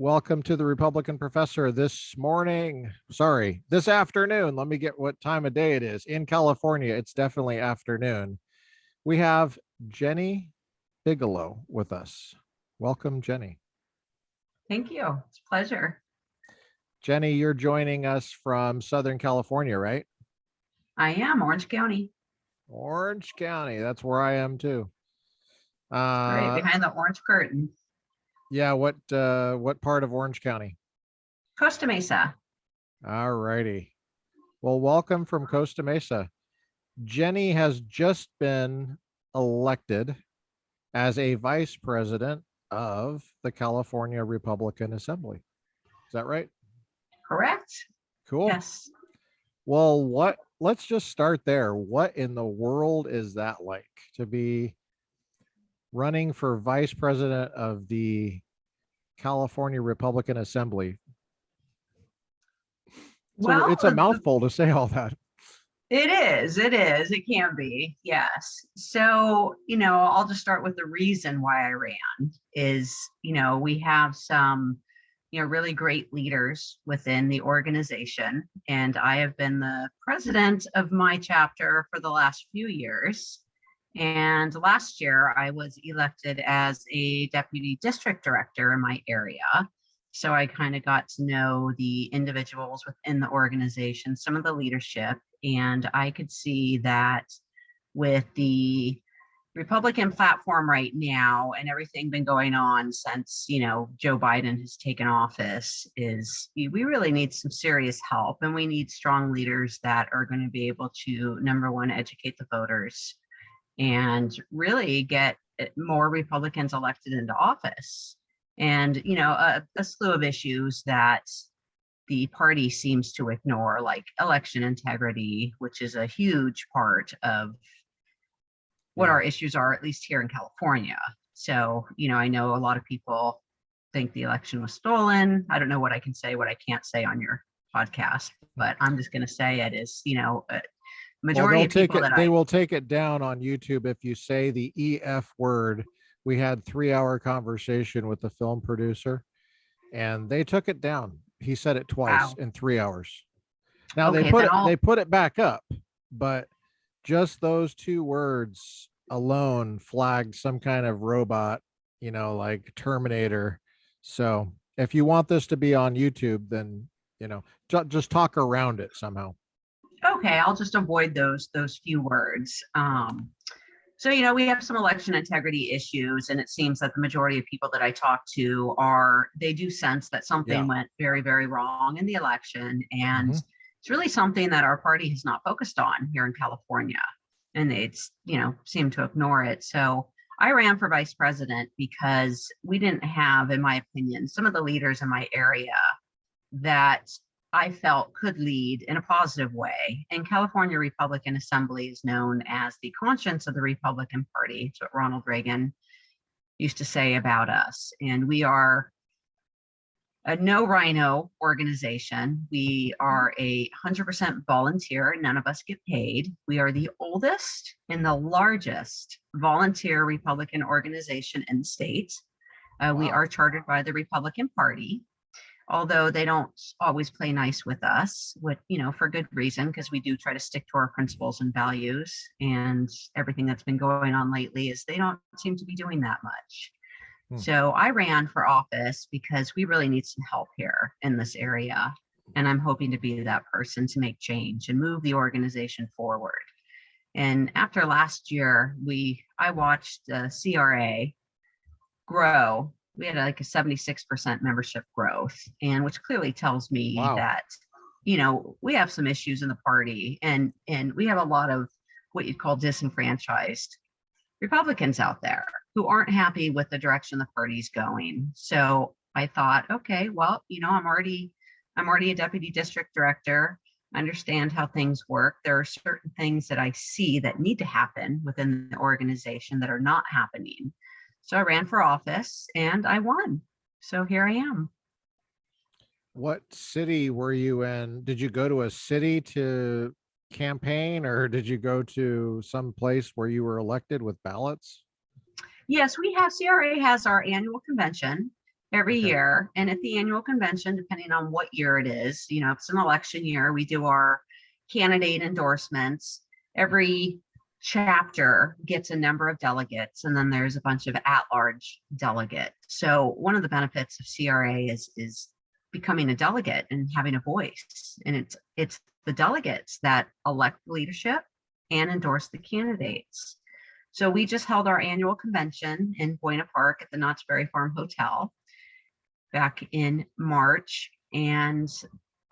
Welcome to the Republican Professor this this afternoon. Let me get what time of day it is. In California, it's definitely afternoon. We have Jennye Biggelow with us. Welcome, Jennye. Thank you. It's a pleasure. Jennye, you're joining us from Southern California, right? I am Orange County. Orange County. That's where I am too. Right behind the orange curtain. Yeah, what part of Orange County? Costa Mesa. All righty. Well, welcome from Costa Mesa. Jennye has just been elected as a vice president of the California Republican Assembly. Is that right? Correct. Cool. Yes. Well, let's just start there. What in the world is that like to be running for vice president of the California Republican Assembly? So it's a mouthful to say all that. It is. It can be. Yes. So, I'll just start with the reason why I ran is, we have some, really great leaders within the organization. And I have been the president of my chapter for the last few years. And last year, I was elected as a deputy district director in my area. So I kind of got to know the individuals within the organization, some of the leadership, and I could see that with the Republican platform right now and everything been going on since, Joe Biden has taken office is we really need some serious help, and we need strong leaders that are going to be able to, number one, educate the voters and really get more Republicans elected into office. And, a slew of issues that the party seems to ignore, like election integrity, which is a huge part of what our issues are, at least here in California. So, I know a lot of people think the election was stolen. I don't know what I can say, what I can't say on your podcast, but I'm just going to say it is, majority of people they will take it down on YouTube if you say the EF word. We had 3-hour conversation with the film producer and they took it down. He said it twice in 3 hours. Now they put it back up, but just those 2 words alone flagged some kind of robot, like Terminator. So if you want this to be on YouTube, then, just talk around it somehow. Okay, I'll just avoid those few words. So, we have some election integrity issues, and it seems that the majority of people that I talk to they do sense that something went very, very wrong in the election. And it's really something that our party has not focused on here in California, and they, seem to ignore it. So I ran for vice president because we didn't have, in my opinion, some of the leaders in my area that I felt could lead in a positive way. And California Republican Assembly is known as the conscience of the Republican Party. It's what Ronald Reagan used to say about us. And we are a no rhino organization. We are 100% volunteer. None of us get paid. We are the oldest and the largest volunteer Republican organization in the state. We are chartered by the Republican Party, although they don't always play nice with us, for good reason, because we do try to stick to our principles and values. And everything that's been going on lately is they don't seem to be doing that much. So I ran for office because we really need some help here in this area. And I'm hoping to be that person to make change and move the organization forward. And after last year, I watched the CRA grow. We had like a 76% membership growth, and which clearly tells me that, we have some issues in the party, and we have a lot of what you'd call disenfranchised Republicans out there who aren't happy with the direction the party's going. So I thought, okay, well, I'm already a deputy district director. I understand how things work. There are certain things that I see that need to happen within the organization that are not happening. So I ran for office and I won. So here I am. What city were you in? Did you go to a city to campaign, or did you go to some place where you were elected with ballots? Yes, CRA has our annual convention, every Okay. year. And at the annual convention, depending on what year it is, if it's an election year, we do our candidate endorsements. Every chapter gets a number of delegates, and then there's a bunch of at-large delegates. So one of the benefits of CRA is becoming a delegate and having a voice. And it's the delegates that elect leadership and endorse the candidates. So we just held our annual convention in Buena Park at the Knott's Berry Farm Hotel back in March, and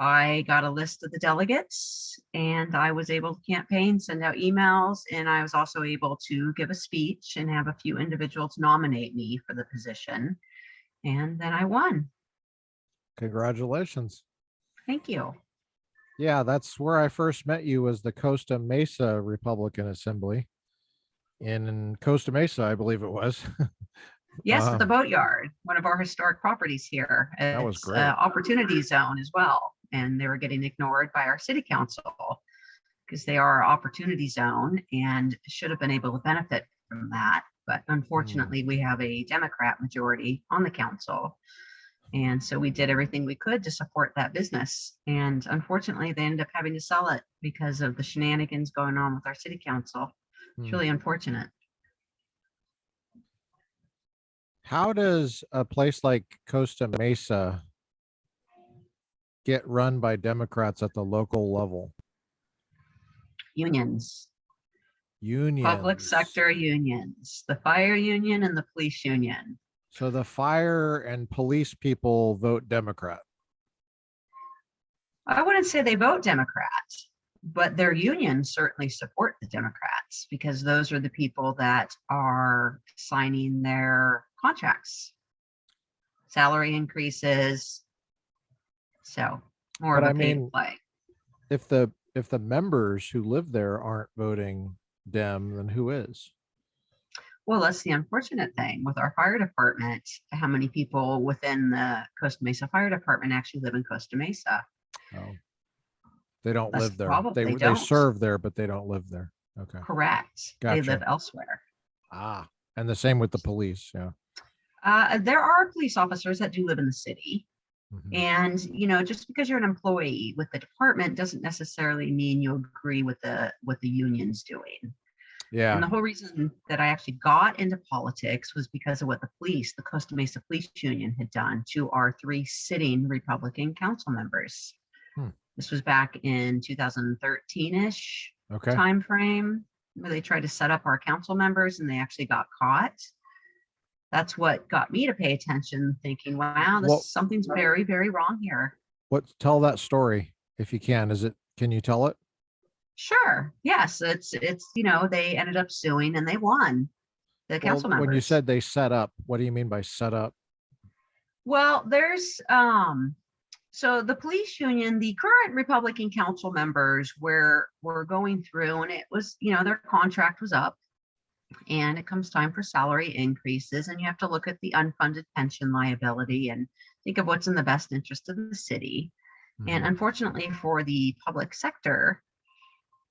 I got a list of the delegates, and I was able to campaign, send out emails, and I was also able to give a speech and have a few individuals nominate me for the position. And then I won. Congratulations. Thank you. Yeah, that's where I first met you, was the Costa Mesa Republican Assembly in Costa Mesa, I believe it was. Yes, at the Boatyard, one of our historic properties here. That was It's great. Opportunity Zone as well. And they were getting ignored by our city council because they are our opportunity zone and should have been able to benefit from that. But unfortunately, we have a Democrat majority on the council. And so we did everything we could to support that business. And unfortunately, they ended up having to sell it because of the shenanigans going on with our city council. It's really unfortunate. How does a place like Costa Mesa get run by Democrats at the local level? Unions. Unions. Public sector unions, the fire union and the police union. So the fire and police people vote Democrat. I wouldn't say they vote Democrat, but their unions certainly support the Democrats because those are the people that are signing their contracts, salary increases. So more But of a I pay to mean, play. If the members who live there aren't voting Dem, then who is? Well, that's the unfortunate thing with our fire department. How many people within the Costa Mesa Fire Department actually live in Costa Mesa? Oh, they don't That's live the there. problem. They They don't. serve there, but they don't live there. Okay. Correct. They Gotcha. live elsewhere. And the same with the police. Yeah. There are police officers that do live in the city. Mhm. And just because you're an employee with the department doesn't necessarily mean you agree with what the union's doing. Yeah. And the whole reason that I actually got into politics was because of what the Costa Mesa Police Union had done to our 3 sitting Republican council members. This was back in 2013-ish time frame, where they tried to set up our council members and they actually got caught. That's what got me to pay attention, thinking, wow, something's very, very wrong here. Tell that story if you can. Can you tell it? Sure. Yes. It's they ended up suing and they won, the council members. When you said they set up, what do you mean by set up? Well, there's so the police union, the current Republican council members were going through, and it was, their contract was up, and it comes time for salary increases, and you have to look at the unfunded pension liability and think of what's in the best interest of the city. And unfortunately for the public sector,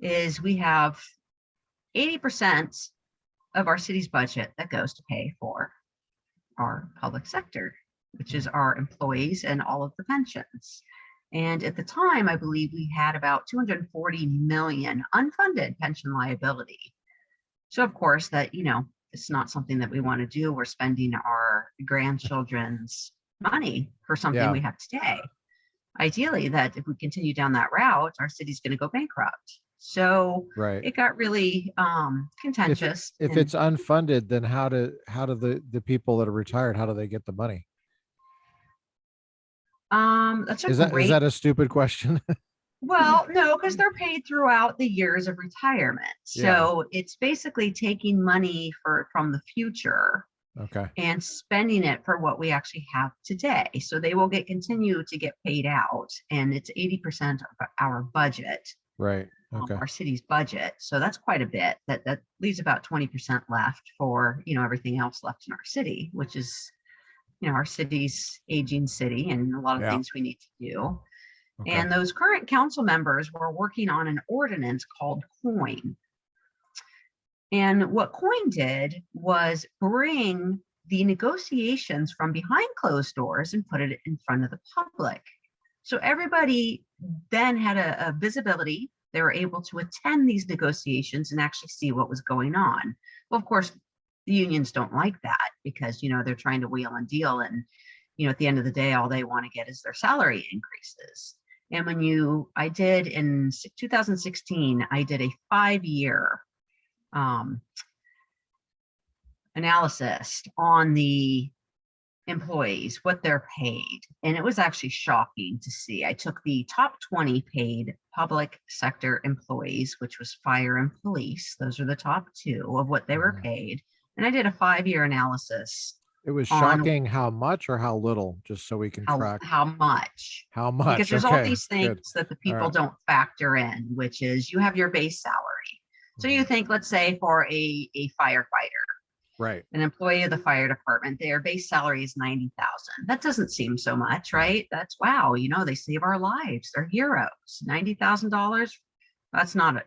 is we have 80% of our city's budget that goes to pay for our public sector, which is our employees and all of the pensions. And at the time, I believe we had about 240 million unfunded pension liability. So of course that, it's not something that we want to do. We're spending our grandchildren's money for something we have today. Ideally, that if we continue down that route, our city's going to go bankrupt. So it got really contentious. If it's unfunded, then how do the people that are retired, how do they get the money? Is that a stupid question? Well, no, because they're paid throughout the years of retirement. So it's basically taking money from the future and spending it for what we actually have today. So they will continue to get paid out, and it's 80% of our budget. Right. Our city's budget. So that's quite a bit. That leaves about 20% left for, everything else left in our city, which is, our city's aging city and a lot of things we need to do. And those current council members were working on an ordinance called COIN. And what COIN did was bring the negotiations from behind closed doors and put it in front of the public. So everybody then had a visibility. They were able to attend these negotiations and actually see what was going on. Well, of course, the unions don't like that because, they're trying to wheel and deal. And, at the end of the day, all they want to get is their salary increases. And I did in 2016, I did a 5-year analysis on the employees, what they're paid. And it was actually shocking to see. I took the top 20 paid public sector employees, which was fire and police. Those are the top 2 of what they were paid. And I did a 5-year analysis. It was shocking how much or how little, just so we can track. How much. How much. Because there's all these things that the people don't factor in, which is you have your base salary. So you think, let's say for a firefighter, right, an employee of the fire department, their base salary is $90,000. That doesn't seem so much, right? That's wow, they save our lives. They're heroes. $90,000. That's not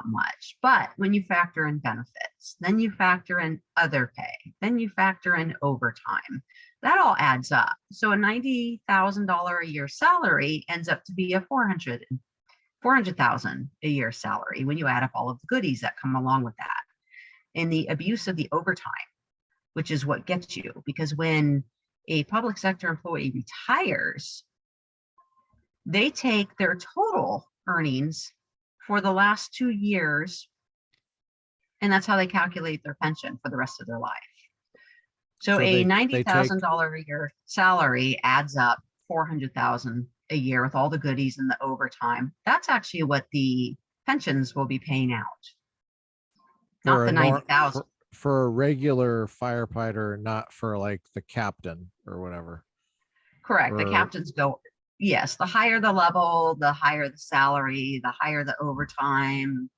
much. But when you factor in benefits, then you factor in other pay, then you factor in overtime, that all adds up. So a $90,000 a year salary ends up to be a $400,000 a year salary when you add up all of the goodies that come along with that. And the abuse of the overtime, which is what gets you, because when a public sector employee retires, they take their total earnings for the last 2 years, and that's how they calculate their pension for the rest of their life. So a $90,000 a year salary adds up $400,000 a year with all the goodies and the overtime. That's actually what the pensions will be paying out. Not the 90,000 for a regular firefighter, not for like the captain or whatever. Correct. The captains go, yes, the higher the level, the higher the salary, the higher the overtime,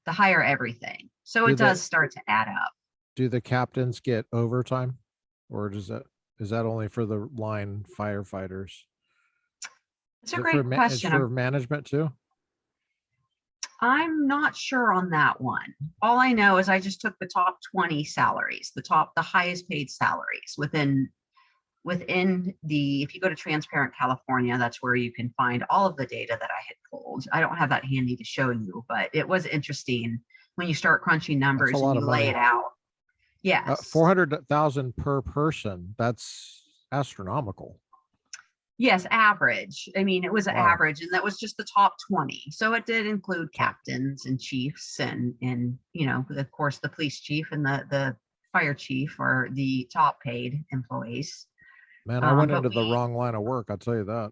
the higher everything. So it does start to add up. Do the captains get overtime, or is that only for the line firefighters? It's a great question. For management too? I'm not sure on that one. All I know is I just took the top 20 salaries, the highest paid salaries within if you go to Transparent California, that's where you can find all of the data that I had pulled. I don't have that handy to show you, but it was interesting when you start crunching numbers and you lay it out. Yes. 400,000 per person. That's astronomical. Yes, average. I mean, it was average, and that was just the top 20. So it did include captains and chiefs and of course, the police chief and the fire chief are the top paid employees. Man, I went into the wrong line of work. I'll tell you that.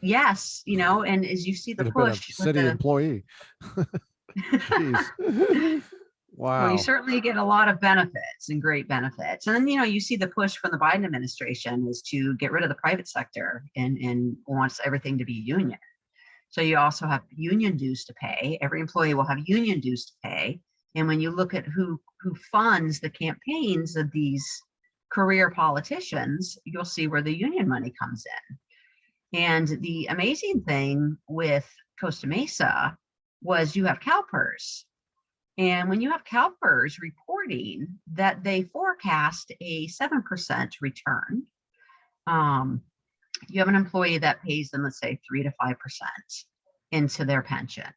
Yes, and as you see the push, city employee. Jeez. Wow. Well, you certainly get a lot of benefits and great benefits. And then, you see the push from the Biden administration is to get rid of the private sector and wants everything to be union. So you also have union dues to pay. Every employee will have union dues to pay. And when you look at who funds the campaigns of these career politicians, you'll see where the union money comes in. And the amazing thing with Costa Mesa was you have CalPERS. And when you have CalPERS reporting that they forecast a 7% return, you have an employee that pays them, let's say 3 to 5% into their pension.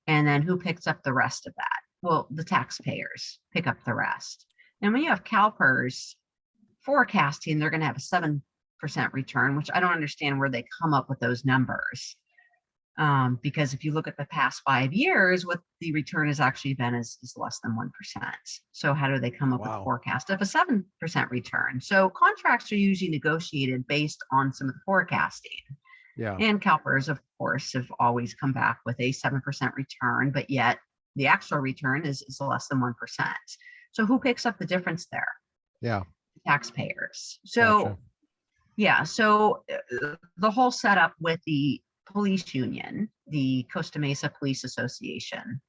And then who picks up the rest of that? Well, the taxpayers pick up the rest. And when you have CalPERS forecasting, they're going to have a 7% return, which I don't understand where they come up with those numbers. Because if you look at the past 5 years, what the return has actually been is less than 1%. So how do they come up with a forecast of a 7% return? So contracts are usually negotiated based on some of the forecasting. Yeah. And CalPERS, of course, have always come back with a 7% return, but yet the actual return is less than 1%. So who picks up the difference there? Yeah. Taxpayers. So, gotcha. Yeah. So the whole setup with the police union, the Costa Mesa Police Association,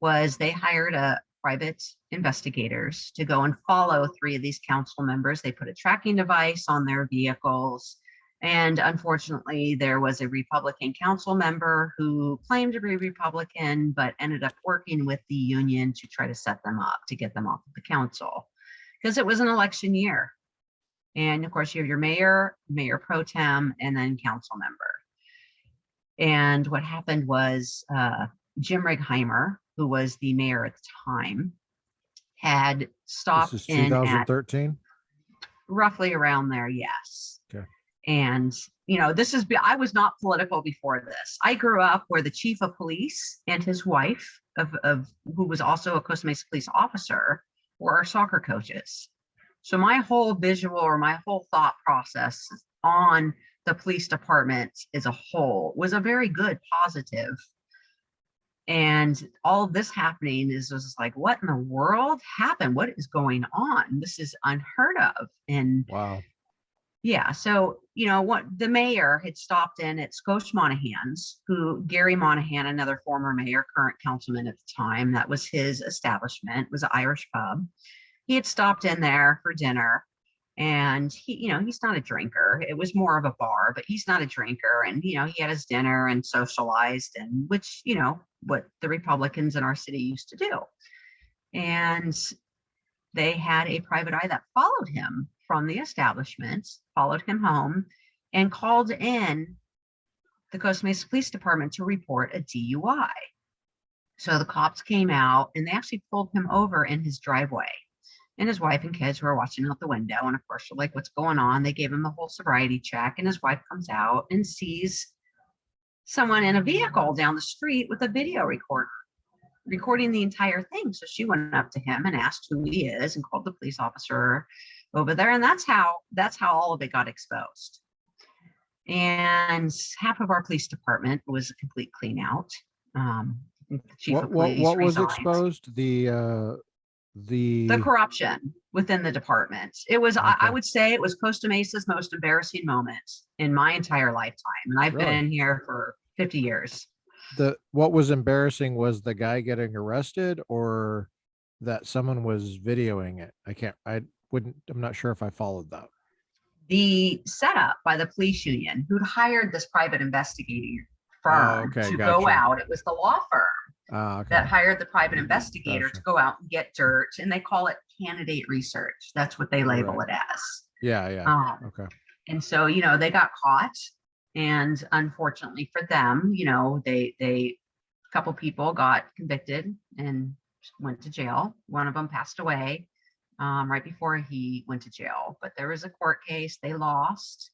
was they hired private investigators to go and follow 3 of these council members. They put a tracking device on their vehicles. And unfortunately, there was a Republican council member who claimed to be Republican, but ended up working with the union to try to set them up to get them off of the council. because it was an election year. And of course, you have your mayor, mayor pro tem, and then council member. And what happened was Jim Righeimer, who was the mayor at the time, had stopped This is in at 2013. roughly around there, yes. Okay. And I was not political before this. I grew up where the chief of police and his wife, of who was also a Costa Mesa police officer, were our soccer coaches. So my whole visual, or my whole thought process on the police department as a whole was a very good, positive. And all of this happening is just like, what in the world happened? What is going on? This is unheard of. And wow. Yeah, so what the mayor had stopped in at Scotia Monahan's, who Gary Monahan, another former mayor, current councilman at the time, that was his establishment, was an Irish pub. He had stopped in there for dinner, and he's not a drinker. It was more of a bar, but he's not a drinker. And he had his dinner and socialized, and which what the Republicans in our city used to do. And they had a private eye that followed him from the establishment, followed him home, and called in the Costa Mesa Police Department to report a DUI. So the cops came out and they actually pulled him over in his driveway. And his wife and kids were watching out the window. And of course, they're like, what's going on? They gave him the whole sobriety check. And his wife comes out and sees someone in a vehicle down the street with a video recorder recording the entire thing. So she went up to him and asked who he is and called the police officer over there. And that's how all of it got exposed. And half of our police department was a complete clean out. What was exposed? The corruption within the department. It was, okay. I would say it was Costa Mesa's most embarrassing moment in my entire lifetime. And I've been here for 50 years. What was embarrassing was the guy getting arrested, or that someone was videoing it? I'm not sure if I followed that. The setup by the police union, who'd hired this private investigating firm to go out. It was the law firm that hired the private investigator to go out and get dirt, and they call it candidate research. That's what they label it as. Yeah. Okay. And so, they got caught, and unfortunately for them, a couple people got convicted and went to jail. One of them passed away right before he went to jail, but there was a court case. They lost,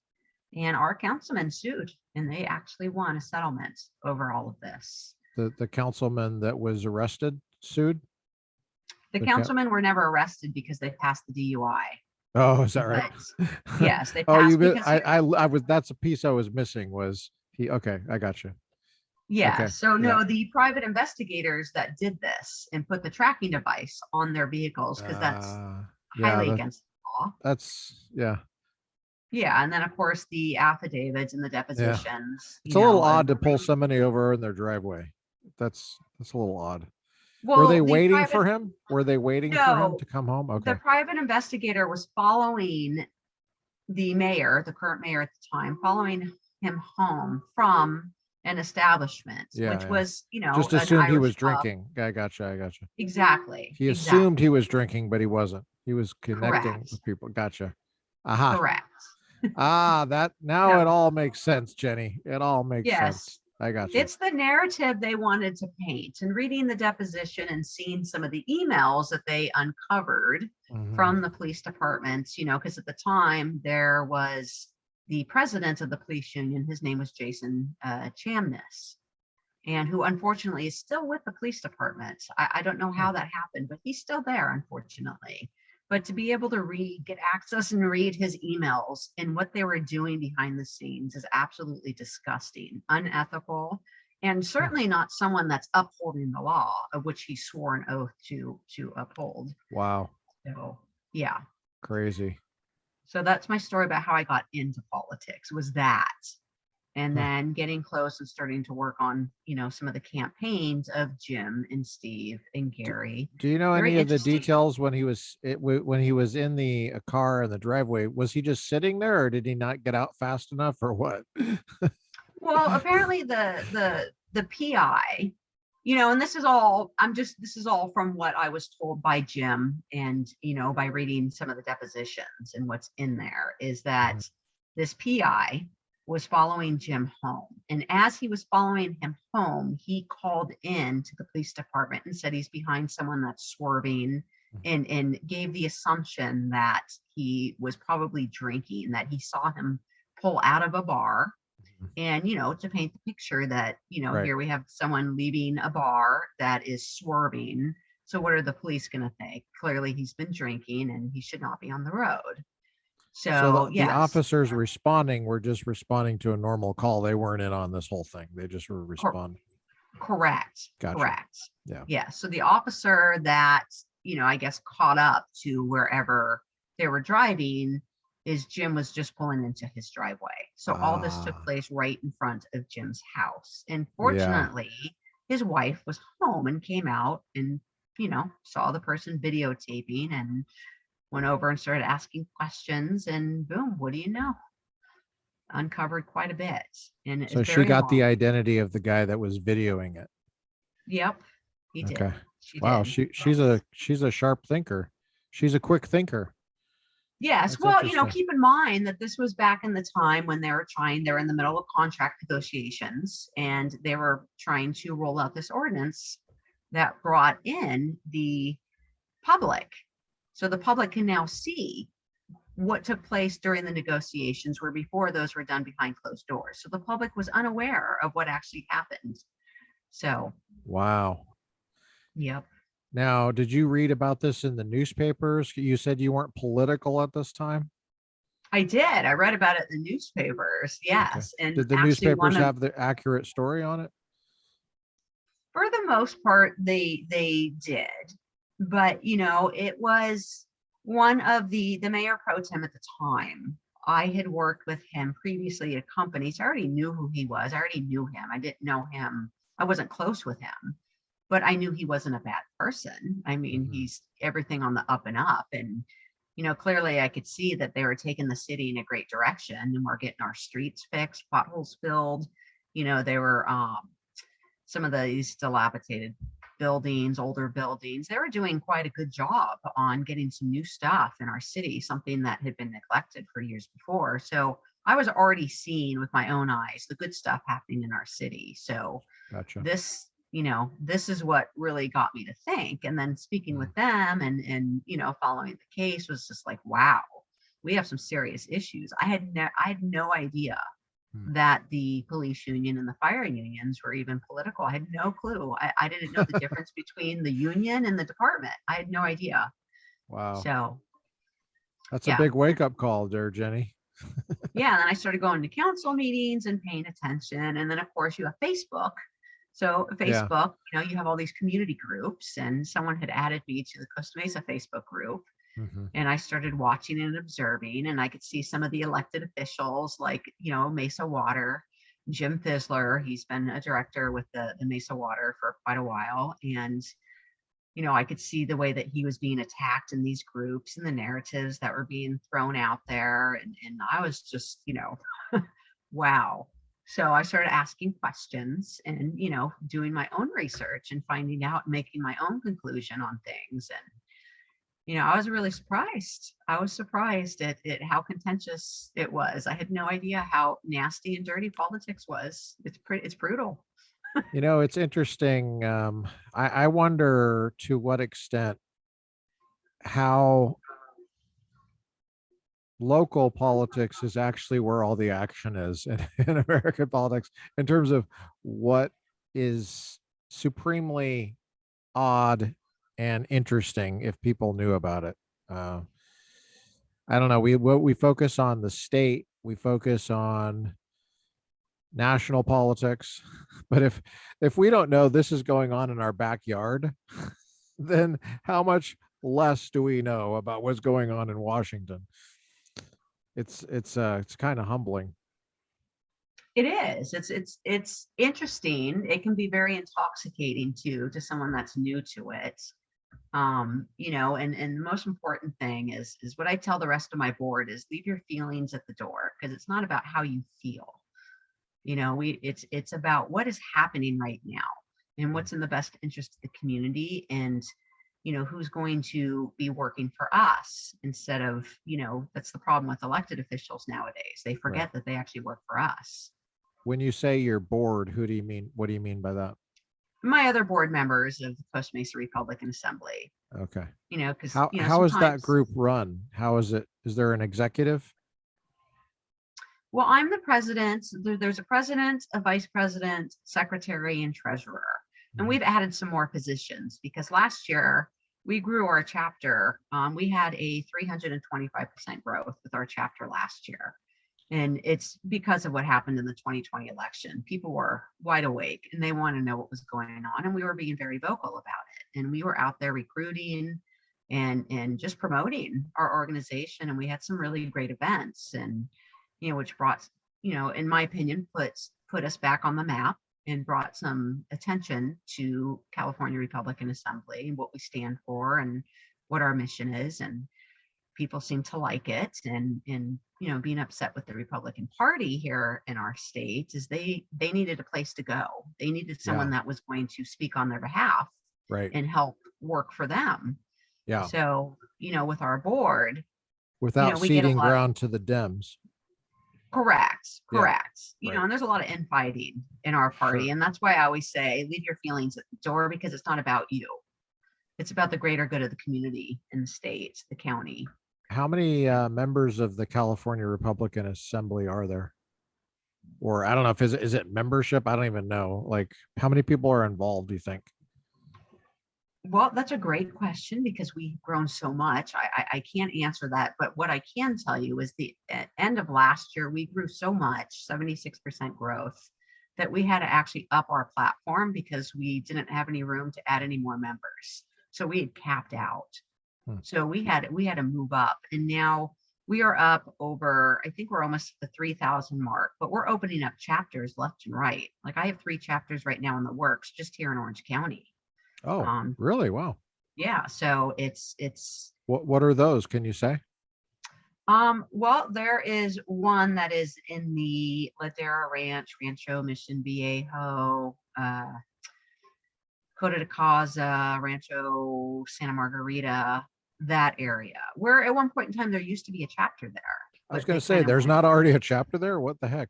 and our councilman sued, and they actually won a settlement over all of this. The councilman that was arrested sued? The councilmen were never arrested because they passed the DUI. Oh, is that right? Yes, they passed. That's a piece I was missing. Was he? Okay, I got you. Yeah. Okay. So no, the private investigators that did this and put the tracking device on their vehicles, because that's highly against the law. That's Yeah, and then of course the affidavits and the depositions. It's a little odd to pull somebody over in their driveway. That's a little odd. Well, were they waiting for him? Were they waiting for him to come home? Okay. The private investigator was following the mayor, the current mayor at the time, following him home from an establishment, which was, just assumed he was drinking. I gotcha. Exactly. He assumed he was drinking, but he wasn't. He was connecting with people. Gotcha. Aha. Correct. That now it all makes sense, Jenny. It all makes sense. I got you. It's the narrative they wanted to paint, and reading the deposition and seeing some of the emails that they uncovered from the police departments, because at the time there was the president of the police union. His name was Jason Chamness, and who unfortunately is still with the police department. I don't know how that happened, but he's still there, unfortunately. But to be able to get access and read his emails and what they were doing behind the scenes is absolutely disgusting, unethical, and certainly not someone that's upholding the law, of which he swore an oath to uphold. Wow. So, yeah. Crazy. So that's my story about how I got into politics, was that. And then getting close and starting to work on, some of the campaigns of Jim and Steve and Gary. Do you know any of the details when he was in the car in the driveway? Was he just sitting there, or did he not get out fast enough, or what? Well, apparently the PI, and this is all, this is all from what I was told by Jim and, by reading some of the depositions, and what's in there is that this PI was following Jim home. And as he was following him home, he called in to the police department and said he's behind someone that's swerving, and gave the assumption that he was probably drinking, that he saw him pull out of a bar. And, to paint the picture that, Right. here we have someone leaving a bar that is swerving. So what are the police going to think? Clearly he's been drinking and he should not be on the road. So the yes, officers responding were just responding to a normal call. They weren't in on this whole thing. They just were responding. correct. Gotcha. Correct. Yeah. Yeah. So the officer that, I guess caught up to wherever they were driving is Jim was just pulling into his driveway. So all this took place right in front of Jim's house. And fortunately, his wife was home and came out and, saw the person videotaping and went over and started asking questions, and boom, what do you know? Uncovered quite a bit. And So she got the identity of the guy that was videoing it. Yep, he did. Okay. She Wow. did. She's a sharp thinker. She's a quick thinker. Yes. That's Well, interesting. keep in mind that this was back in the time when they're in the middle of contract negotiations, and they were trying to roll out this ordinance that brought in the public. So the public can now see what took place during the negotiations, where before those were done behind closed doors. So the public was unaware of what actually happened. So, Wow. yep. Now, did you read about this in the newspapers? You said you weren't political at this time. I did. I read about it in the newspapers. Yes. Okay. And Did the actually newspapers have the accurate story on it? for the most part, they did. But, it was one of the mayor pro tem at the time. I had worked with him previously at companies. I already knew who he was. I already knew him. I didn't know him. I wasn't close with him, but I knew he wasn't a bad person. I mean, he's everything on the up and up. And, clearly I could see that they were taking the city in a great direction, and we're getting our streets fixed, potholes filled. They were some of these dilapidated buildings, older buildings, they were doing quite a good job on getting some new stuff in our city, something that had been neglected for years before. So I was already seeing with my own eyes the good stuff happening in our city. So Gotcha. this, this is what really got me to think. And then speaking with them and following the case was just like, wow, we have some serious issues. I had no idea that the police union and the fire unions were even political. I had no clue. I didn't know the difference between the union and the department. I had no idea. Wow. So that's a big wake up call there, Jennye. Yeah. And then I started going to council meetings and paying attention. And then of course you have Facebook. So Facebook, you have all these community groups, and someone had added me to the Costa Mesa Facebook group. And I started watching and observing, and I could see some of the elected officials like, Mesa Water, Jim Fizzler. He's been a director with the Mesa Water for quite a while. And, I could see the way that he was being attacked in these groups and the narratives that were being thrown out there. And I was just, wow. So I started asking questions and, doing my own research and finding out and making my own conclusion on things. And, I was really surprised. I was surprised at how contentious it was. I had no idea how nasty and dirty politics was. It's brutal. It's interesting. I wonder to what extent how local politics is actually where all the action is in American politics, in terms of what is supremely odd and interesting if people knew about it. I don't know. We focus on the state, we focus on national politics, but if we don't know this is going on in our backyard, then how much less do we know about what's going on in Washington? It's kind of humbling. It is. It's interesting. It can be very intoxicating too to someone that's new to it. And the most important thing is what I tell the rest of my board is leave your feelings at the door, because it's not about how you feel. It's about what is happening right now. and what's in the best interest of the community, and who's going to be working for us instead of, that's the problem with elected officials nowadays. They forget that they actually work for us. When you say you're bored, who do you mean? What do you mean by that? My other board members of the Costa Mesa Republican Assembly. Okay. Because how is that group run? How is it? Is there an executive? Well, I'm the president. There's a president, a vice president, secretary, and treasurer. And we've added some more positions because last year we grew our chapter. We had a 325% growth with our chapter last year. And it's because of what happened in the 2020 election. People were wide awake and they want to know what was going on. And we were being very vocal about it. And we were out there recruiting and just promoting our organization. And we had some really great events, and which brought, in my opinion, put us back on the map and brought some attention to California Republican Assembly and what we stand for and what our mission is. And people seem to like it. And being upset with the Republican Party here in our state is they needed a place to go. They needed someone that was going to speak on their behalf, and help work for them. Yeah. So, with our board, without ceding ground to the Dems. Correct. Right. And there's a lot of infighting in our party. Sure. And that's why I always say, leave your feelings at the door, because it's not about you. It's about the greater good of the community and the state, the county. How many members of the California Republican Assembly are there? Or I don't know if is it membership? I don't even know. Like, how many people are involved, do you think? Well, that's a great question because we've grown so much. I can't answer that. But what I can tell you is the end of last year, we grew so much, 76% growth, that we had to actually up our platform because we didn't have any room to add any more members. So we had capped out. So we had to move up. And now we are up over, I think we're almost at the 3,000 mark, but we're opening up chapters left and right. Like I have 3 chapters right now in the works just here in Orange County. Oh, really? Wow. Yeah. So it's what are those? Can you say? Well, there is one that is in the Ladera Ranch, Rancho Mission Viejo, Costa de Casa, Rancho Santa Margarita, that area, where at one point in time there used to be a chapter there. I was going to say, there's not already a chapter there? What the heck?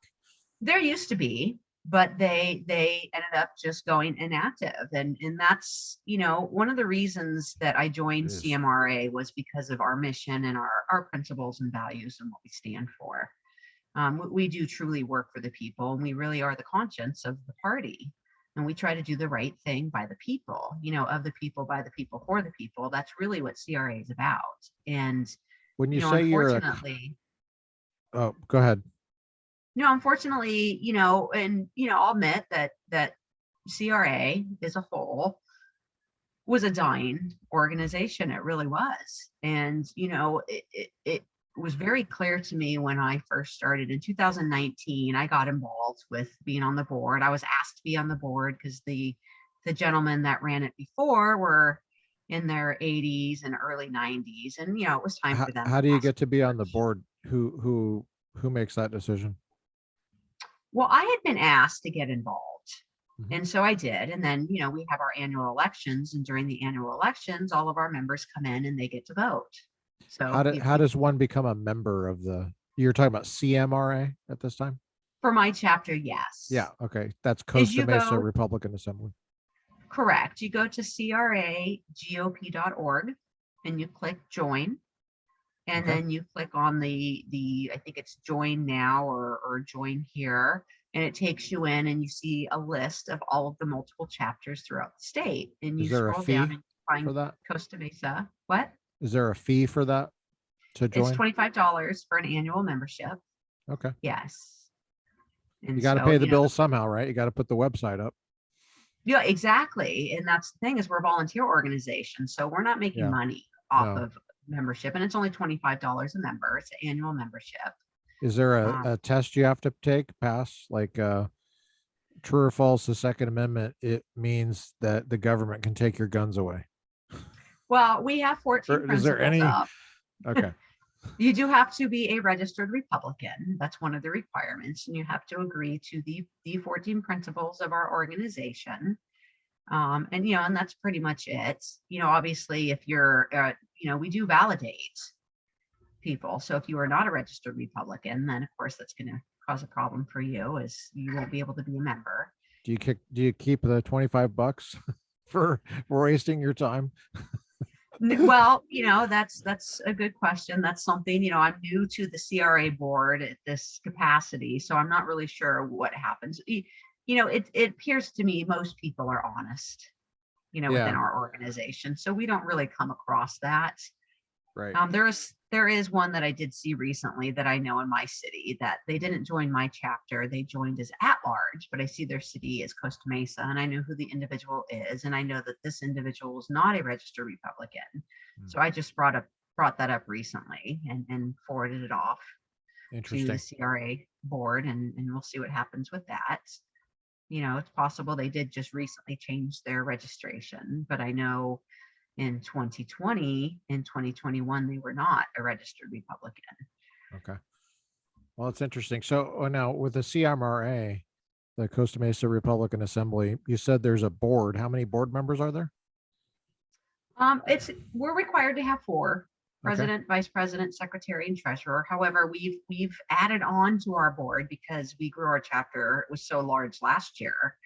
There used to be, but they ended up just going inactive. And that's, one of the reasons that I joined CMRA was because of our mission and our principles and values and what we stand for. We do truly work for the people, and we really are the conscience of the party. And we try to do the right thing by the people, of the people, by the people, for the people. That's really what CRA is about. And when you say unfortunately, oh, go ahead. No, unfortunately, I'll admit that CRA as a whole was a dying organization. It really was. And, it was very clear to me when I first started in 2019. I got involved with being on the board. I was asked to be on the board because the gentlemen that ran it before were in their 80s and early 90s. And, it was time for them. How do you get to be on the board? Who makes that decision? Well, I had been asked to get involved. And so I did. And then, we have our annual elections, and during the annual elections, all of our members come in and they get to vote. So how does one become a member of you're talking about CMRA at this time? For my chapter, yes. Yeah. Okay. That's Costa Mesa Republican Assembly. Correct. You go to cragop.org and you click join. And then you click on the I think it's join now or join here, and it takes you in and you see a list of all of the multiple chapters throughout the state. And you scroll down and find Costa Mesa. What? Is there a fee for that to join? It's $25 for an annual membership. Okay. Yes. And you got to pay the bill somehow, right? You got to put the website up. Yeah, exactly. And that's the thing, is we're a volunteer organization, so we're not making money off of membership, and it's only $25 a member. It's an annual membership. Is there a test you have to pass, like true or false, the Second Amendment? It means that the government can take your guns away. Well, we have 14 principles. Is there any? Up. Okay. You do have to be a registered Republican. That's one of the requirements, and you have to agree to the 14 principles of our organization. And, and that's pretty much it. Obviously, if you're, we do validate people. So if you are not a registered Republican, then of course that's going to cause a problem for you, as you won't be able to be a member. Do you keep the $25 for wasting your time? Well, that's a good question. That's something, I'm new to the CRA board at this capacity, so I'm not really sure what happens. It appears to me most people are honest, within our organization. So we don't really come across that. Right. There is one that I did see recently that I know in my city that they didn't join my chapter. They joined as at large, but I see their city is Costa Mesa, and I know who the individual is, and I know that this individual is not a registered Republican. So I just brought that up recently and forwarded it off to the CRA board, and we'll see what happens with that. It's possible they did just recently change their registration, but I know in 2020 and 2021, they were not a registered Republican. Okay. Well, it's interesting. So now with the CMRA, the Costa Mesa Republican Assembly, you said there's a board. How many board members are there? We're required to have 4: president, vice president, secretary, and treasurer. However, we've added on to our board because we grew our chapter. It was so large last year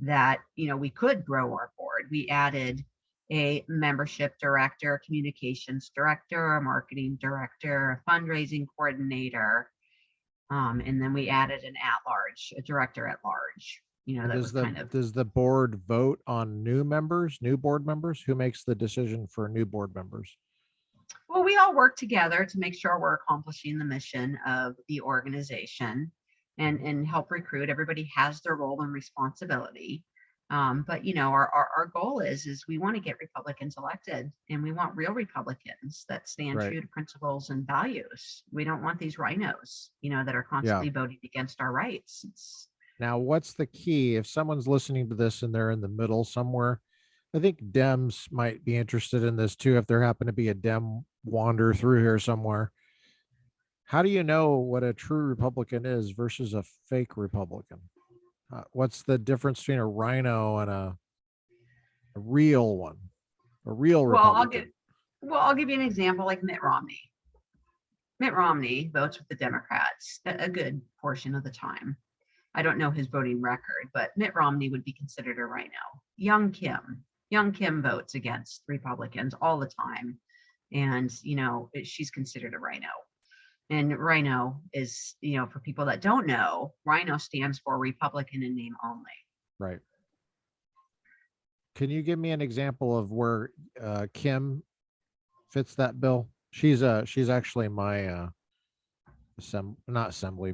that, we could grow our board. We added a membership director, a communications director, a marketing director, a fundraising coordinator. And then we added an a director at large. Does the board vote on new board members? Who makes the decision for new board members? Well, we all work together to make sure we're accomplishing the mission of the organization and help recruit. Everybody has their role and responsibility. But our goal is we want to get Republicans elected, and we want real Republicans that stand true to principles and values. We don't want these rhinos, that are constantly voting against our rights. Now, what's the key? If someone's listening to this and they're in the middle somewhere, I think Dems might be interested in this too, if there happen to be a Dem wander through here somewhere. How do you know what a true Republican is versus a fake Republican? What's the difference between a rhino and a real one, a real Republican? I'll give you an example, like Mitt Romney. Mitt Romney votes with the Democrats a good portion of the time. I don't know his voting record, but Mitt Romney would be considered a rhino. Young Kim votes against Republicans all the time. And, she's considered a rhino. And rhino is, for people that don't know, rhino stands for Republican in name only. Right. Can you give me an example of where Kim fits that bill? She's actually my not assembly.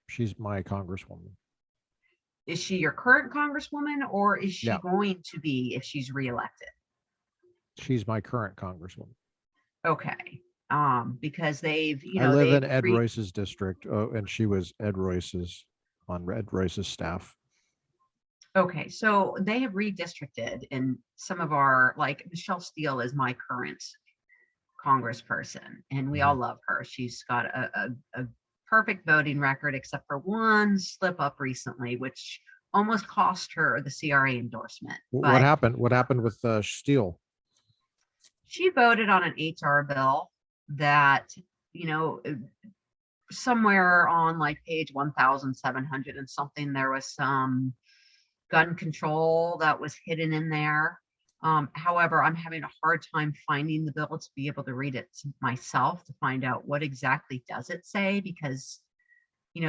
She's my congresswoman. Is she your current congresswoman, or is she going to be if she's reelected? She's my current congresswoman. Okay. Because they've, I live in Ed Royce's district. Oh, and she was on Ed Royce's staff. Okay, so they have redistricted, and some of our, like Michelle Steele is my current congressperson, and we all love her. She's got a perfect voting record, except for one slip up recently, which almost cost her the CRA endorsement. What happened? What happened with Steele? She voted on an HR bill that, somewhere on like page 1,700 and something, there was some gun control that was hidden in there. However, I'm having a hard time finding the bill to be able to read it myself to find out what exactly does it say, because,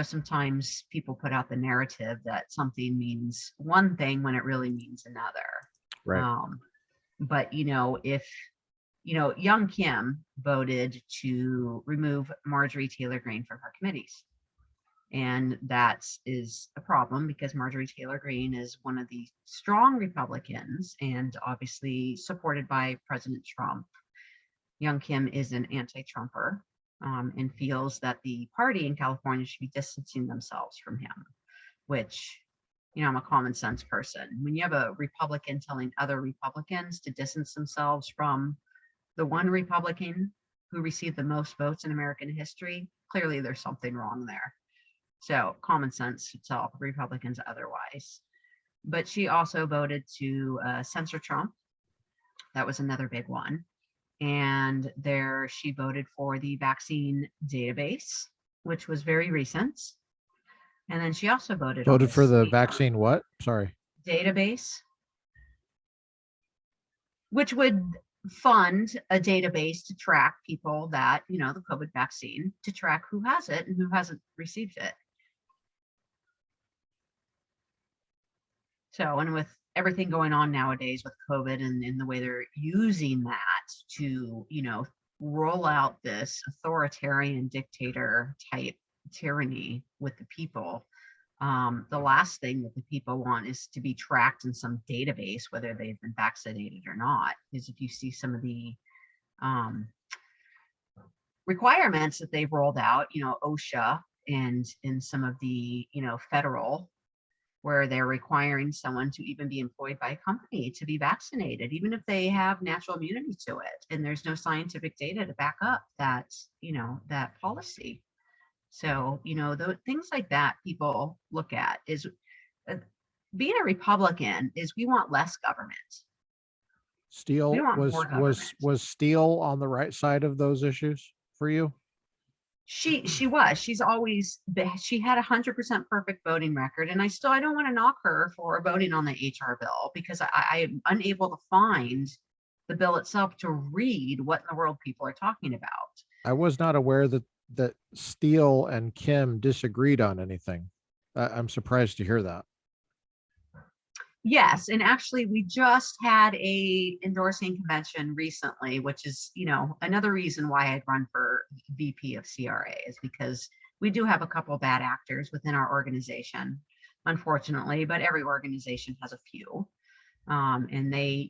sometimes people put out the narrative that something means one thing when it really means another. Right. But, if young Kim voted to remove Marjorie Taylor Greene from her committees. And that is a problem because Marjorie Taylor Greene is one of the strong Republicans and obviously supported by President Trump. Young Kim is an anti-Trumper and feels that the party in California should be distancing themselves from him, which, I'm a common sense person. When you have a Republican telling other Republicans to distance themselves from the one Republican who received the most votes in American history, clearly there's something wrong there. So common sense would tell Republicans otherwise. but she also voted to censor Trump. That was another big one. And there she voted for the vaccine database, which was very recent. And then she also voted for the vaccine what? Sorry. Database, which would fund a database to track people that, the COVID vaccine, to track who has it and who hasn't received it. So, and with everything going on nowadays with COVID and the way they're using that to, roll out this authoritarian dictator type tyranny with the people, the last thing that the people want is to be tracked in some database, whether they've been vaccinated or not. Because if you see some of the requirements that they've rolled out, OSHA and in some of the, federal, where they're requiring someone to even be employed by a company to be vaccinated, even if they have natural immunity to it. And there's no scientific data to back up that, that policy. So, the things like that people look at is being a Republican is we want less government. Steele was Steele on the right side of those issues for you? She had 100% perfect voting record, and I don't want to knock her for voting on the HR bill, because I am unable to find the bill itself to read what in the world people are talking about. I was not aware that Steele and Kim disagreed on anything. I'm surprised to hear that. Yes, and actually we just had a endorsing convention recently, which is, another reason why I'd run for VP of CRA, is because we do have a couple bad actors within our organization, unfortunately, but every organization has a few. And they,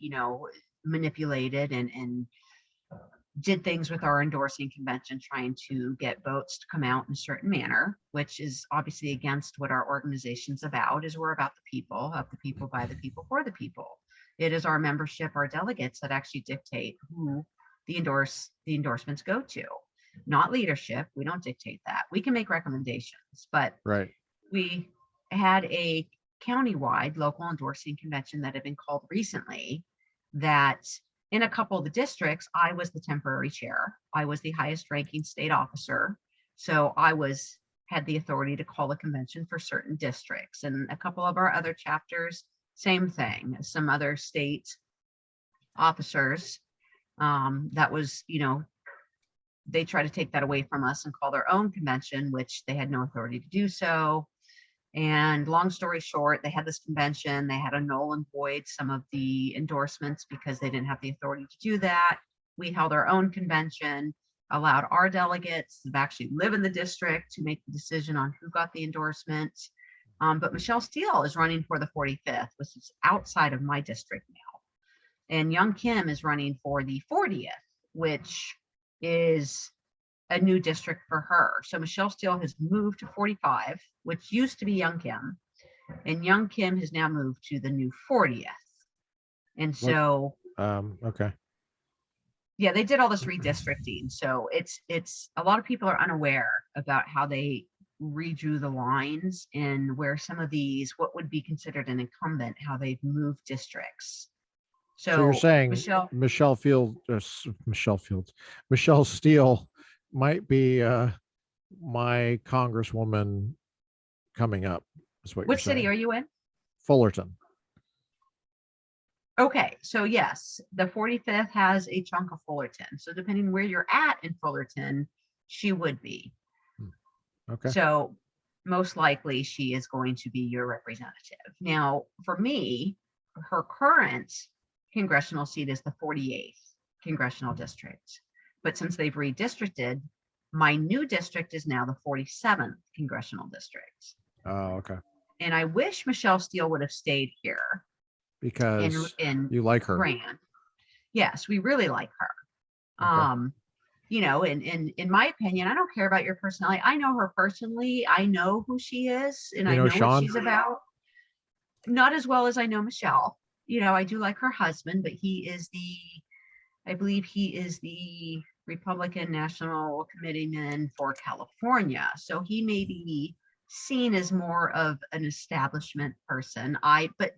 manipulated and did things with our endorsing convention, trying to get votes to come out in a certain manner, which is obviously against what our organization's about. Is we're about the people, of the people, by the people, for the people. It is our membership, our delegates, that actually dictate who the endorsements go to, not leadership. We don't dictate that. We can make recommendations, but right. We had a countywide local endorsing convention that had been called recently, that in a couple of the districts, I was the temporary chair. I was the highest ranking state officer. So I had the authority to call the convention for certain districts. And a couple of our other chapters, same thing. Some other state officers, that was, they try to take that away from us and call their own convention, which they had no authority to do so. And long story short, they had this convention, they had to null and void some of the endorsements because they didn't have the authority to do that. We held our own convention, allowed our delegates to actually live in the district to make the decision on who got the endorsement. But Michelle Steele is running for the 45th, which is outside of my district now. And Young Kim is running for the 40th, which is a new district for her. So Michelle Steele has moved to 45, which used to be Young Kim, and Young Kim has now moved to the new 40th. And so, okay. Yeah, they did all this redistricting. So it's a lot of people are unaware about how they redrew the lines and where some of these, what would be considered an incumbent, how they've moved districts. So you're saying Michelle Steele might be my congresswoman coming up, is what you're saying. Which city are you in? Fullerton. Okay, so yes, the 45th has a chunk of Fullerton. So depending where you're at in Fullerton, she would be. Okay. So most likely she is going to be your representative. Now, for me, her current congressional seat is the 48th congressional district. But since they've redistricted, my new district is now the 47th congressional district. Oh, okay. And I wish Michelle Steele would have stayed here. Because you like her. Ran. Yes, we really like her. Okay. In my opinion, I don't care about your personality. I know her personally. I know who she is, and I know what she's about. Not as well as I know Michelle. I do like her husband, but I believe he is the Republican National Committeeman for California. So he may be seen as more of an establishment person. But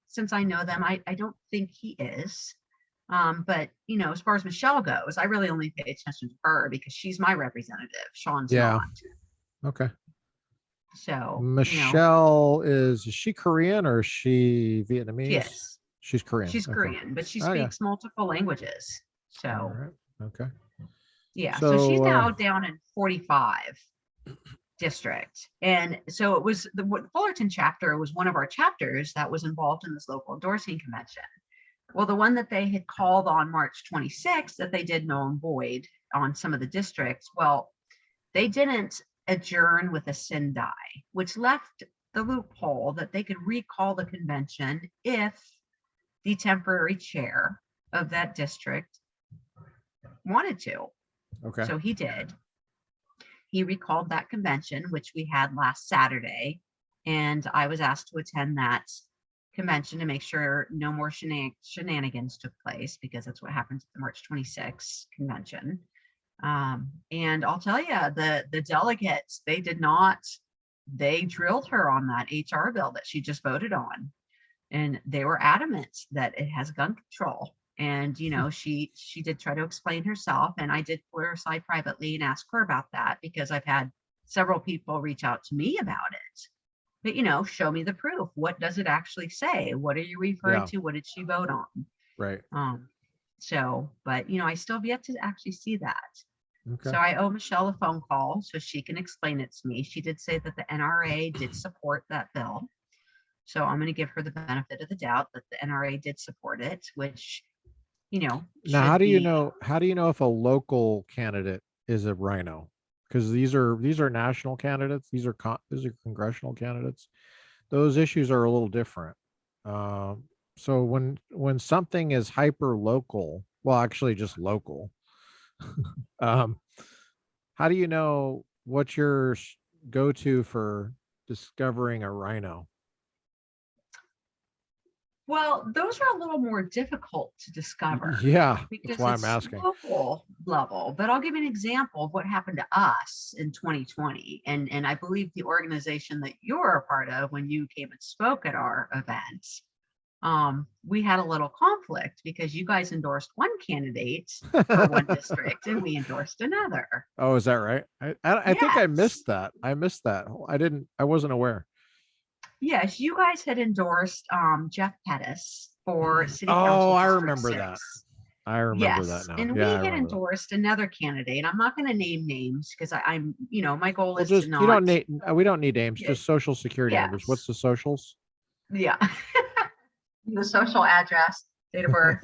since I know them, I don't think he is. But as far as Michelle goes, I really only pay attention to her because she's my representative. Sean's Yeah. not. Okay. So Michelle is she Korean or is she Vietnamese? she is. She's Korean. She's Okay. Korean, but she Oh, yeah. speaks multiple languages. So All right. Okay. yeah, so she's So now down in 45 district. And so it was the Fullerton chapter was one of our chapters that was involved in this local endorsing convention. Well, the one that they had called on March 26th that they did null and void on some of the districts, well, they didn't adjourn with a sin die, which left the loophole that they could recall the convention if the temporary chair of that district wanted to. okay. So he did. He recalled that convention, which we had last Saturday, and I was asked to attend that convention to make sure no more shenanigans took place, because that's what happened at the March 26th convention. And I'll tell you, the delegates, they drilled her on that HR bill that she just voted on, and they were adamant that it has gun control. And she did try to explain herself, and I did pull her aside privately and ask her about that, because I've had several people reach out to me about it. But show me the proof. What does it actually say? What are you referring to? What did she vote on? Right. But I still have yet to actually see that. Okay. So I owe Michelle a phone call so she can explain it to me. She did say that the NRA did support that bill. So I'm going to give her the benefit of the doubt that the NRA did support it, which, now how do you know if a local candidate is a rhino? Because these are national candidates. These are congressional candidates. Those issues are a little different. So when something is hyper local, well, actually just local, how do you know what your go-to for discovering a rhino? Well, those are a little more difficult to discover. Yeah, because that's why it's I'm asking. Local level. But I'll give you an example of what happened to us in 2020. And I believe the organization that you're a part of, when you came and spoke at our event, we had a little conflict because you guys endorsed one candidate for one district and we endorsed another. Oh, is that right? I think I missed that. I wasn't aware. Yes, you guys had endorsed Jeff Pettis for city council. Oh, I remember that. I remember that now. And we had endorsed another candidate. I'm not going to name names because I'm, my goal is to not. We don't need names, just social security numbers. What's the socials? Yeah. The social address, date of birth,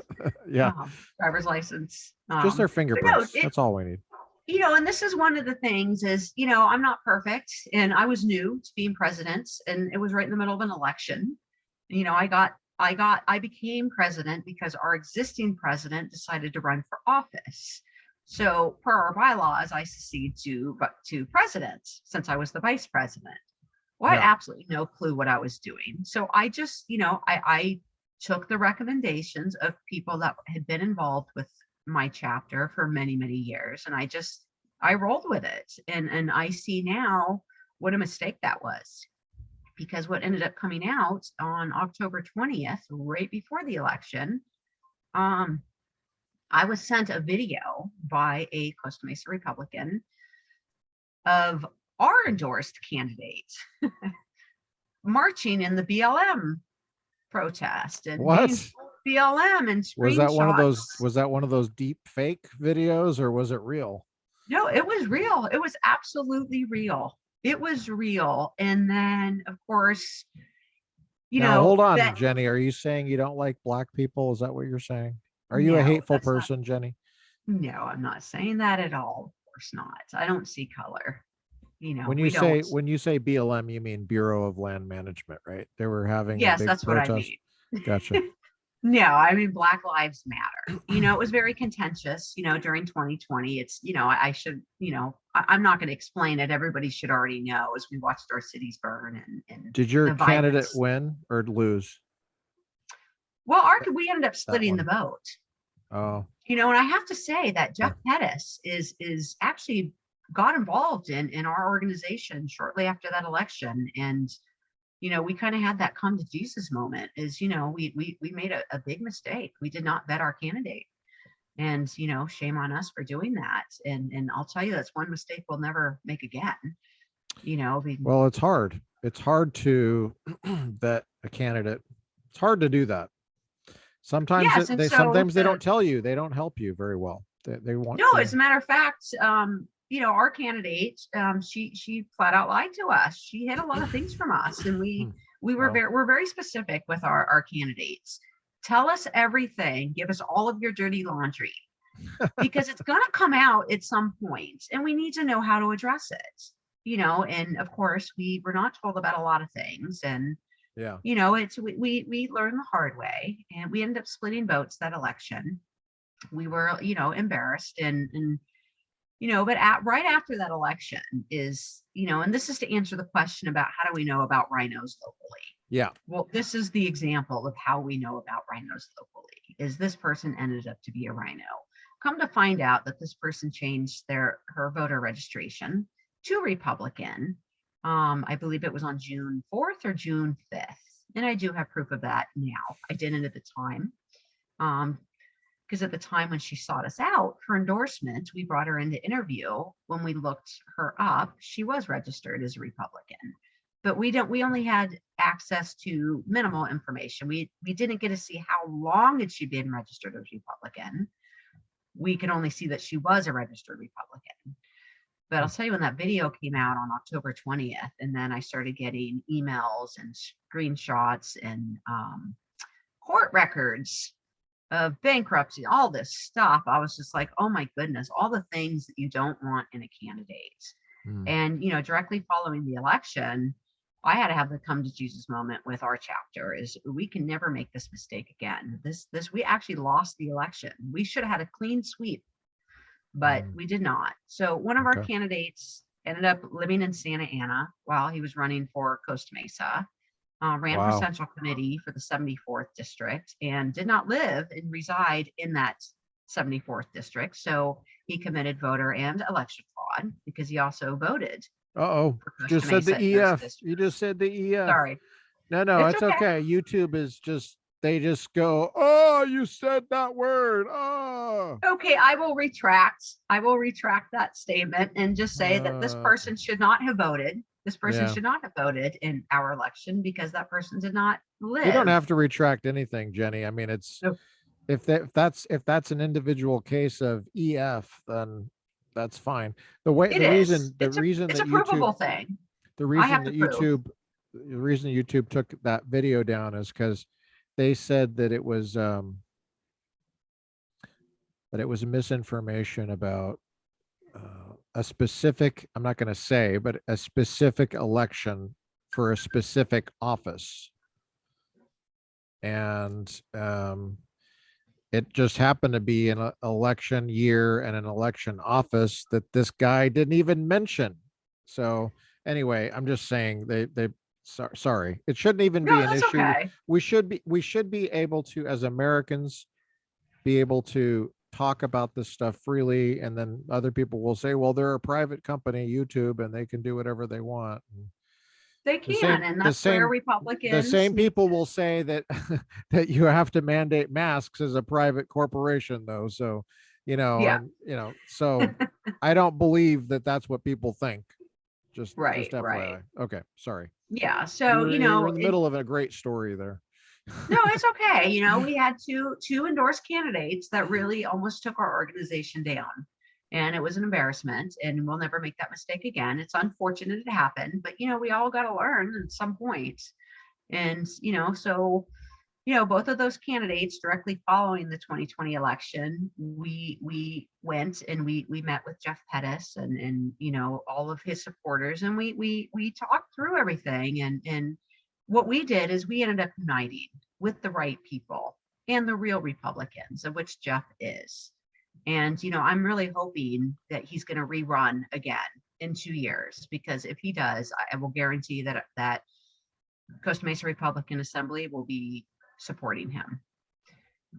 driver's license. Just their fingerprints. That's all we need. And this is one of the things is, I'm not perfect, and I was new to being president, and it was right in the middle of an election. I became president because our existing president decided to run for office. So per our bylaws, I succeed to president since I was the vice president. Well, I had absolutely no clue what I was doing. So I just, I took the recommendations of people that had been involved with my chapter for many, many years. And I rolled with it. And I see now what a mistake that was. Because what ended up coming out on October 20th, right before the election, I was sent a video by a Costa Mesa Republican of our endorsed candidate marching in the BLM protest and what BLM and was that one of those deep fake videos, or was it real? No, it was real. It was absolutely real. It was real. And then of course, hold on, Jennye, are you saying you don't like black people? Is that what you're saying? Are you a hateful person, Jennye? No, I'm not saying that at all. Of course not. I don't see color. When you say BLM, you mean Bureau of Land Management, right? They were having a big that's protest. What I mean. Gotcha. No, I mean Black Lives Matter. It was very contentious. During 2020, it's I should I'm not going to explain it. Everybody should already know as we watched our cities burn. And did your candidate win or lose? Well, we ended up splitting the vote. Oh. And I have to say that Jeff Pettis is actually got involved in our organization shortly after that election. And, we kind of had that come to Jesus moment is, we made a big mistake. We did not vet our candidate. And, shame on us for doing that. And I'll tell you, that's one mistake we'll never make again. Well, it's hard. It's hard to vet a candidate. It's hard to do that. Sometimes yes. And sometimes they don't tell you. They don't help you very well. They want no, to. as a matter of fact, our candidate, she flat out lied to us. She hid a lot of things from us, and we're very specific with our candidates. Tell us everything. Give us all of your dirty laundry, because it's going to come out at some point, and we need to know how to address it. And of course, we were not told about a lot of things, and yeah, it's we learned the hard way, and we ended up splitting votes that election. We were, embarrassed, and but right after that election is, and this is to answer the question about how do we know about rhinos locally. Yeah. Well, this is the example of how we know about rhinos locally, is this person ended up to be a rhino. Come to find out that this person changed her voter registration to Republican. I believe it was on June 4th or June 5th. And I do have proof of that now. I didn't at the time. Because at the time when she sought us out for endorsement, we brought her into interview. When we looked her up, she was registered as a Republican. But we only had access to minimal information. We didn't get to see how long had she been registered as Republican. We could only see that she was a registered Republican. But I'll tell you, when that video came out on October 20th, and then I started getting emails and screenshots and court records of bankruptcy, all this stuff, I was just like, oh my goodness, all the things that you don't want in a candidate. And, directly following the election, I had to have the come to Jesus moment with our chapter is we can never make this mistake again. We actually lost the election. We should have had a clean sweep, but we did not. So one of our candidates ended up living in Santa Ana while he was running for Costa Mesa, ran for Central Committee for the 74th District, and did not live and reside in that 74th District. So he committed voter and election fraud because he also voted. Just said the EF. You just said the EF. Sorry. No, it's okay. YouTube is they just go, oh, you said that word. Oh. Okay, I will retract that statement and just say that this person should not have voted. This person should not have voted in our election because that person did not live. You don't have to retract anything, Jenny. I mean, it's if that's an individual case of EF, then that's fine. The reason that YouTube took that video down is because they said that it was misinformation about a specific, I'm not going to say, but a specific election for a specific office. And it just happened to be an election year and an election office that this guy didn't even mention. So anyway, I'm just saying sorry. It shouldn't even be an issue. Okay. We should be able to, as Americans, be able to talk about this stuff freely, and then other people will say, well, they're a private company, YouTube, and they can do whatever they want. They can, and that's where Republicans. The same people will say that that you have to mandate masks as a private corporation, though. So, so I don't believe that that's what people think. Just FYI. Right. Okay, sorry. Yeah. So you're in the middle of a great story there. No, it's okay. We had two endorsed candidates that really almost took our organization down. And it was an embarrassment, and we'll never make that mistake again. It's unfortunate it happened, but we all got to learn at some point. And so both of those candidates, directly following the 2020 election, we went and we met with Jeff Pettis and all of his supporters, and we talked through everything. And what we did is we ended up uniting with the right people and the real Republicans, of which Jeff is. And, I'm really hoping that he's going to rerun again in 2 years, because if he does, I will guarantee that Costa Mesa Republican Assembly will be supporting him.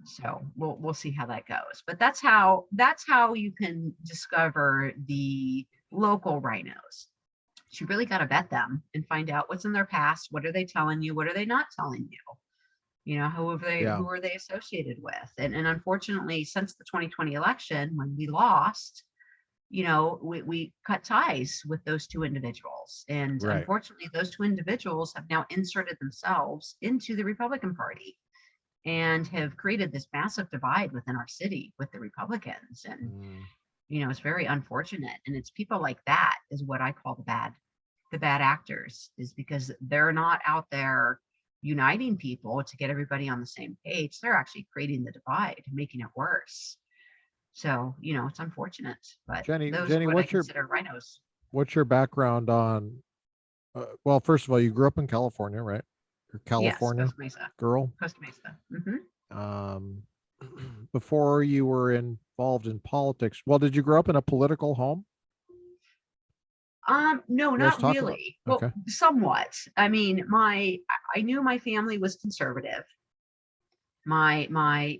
So we'll see how that goes. But that's how you can discover the local rhinos. So you really got to vet them and find out what's in their past. What are they telling you? What are they not telling you? You know, Yeah. who are they associated with? And unfortunately, since the 2020 election, when we lost, you know, we cut ties with those two individuals. And Right. unfortunately, those two individuals have now inserted themselves into the Republican Party and have created this massive divide within our city with the Republicans. And, you know, it's very unfortunate. And it's people like that is what I call the bad actors, is because they're not out there uniting people to get everybody on the same page. They're actually creating the divide, making it worse. So, you know, it's unfortunate, but Jenny, those Jenny, are what I consider rhinos. what's your background on? Well, first of all, you grew up in California, right? You're Yes, California Costa Mesa. girl. Costa Mesa. Before you were involved in politics, well, did you grow up in a political home? No, Let's not talk about. really. Well, Okay. somewhat. I mean, I knew my family was conservative. My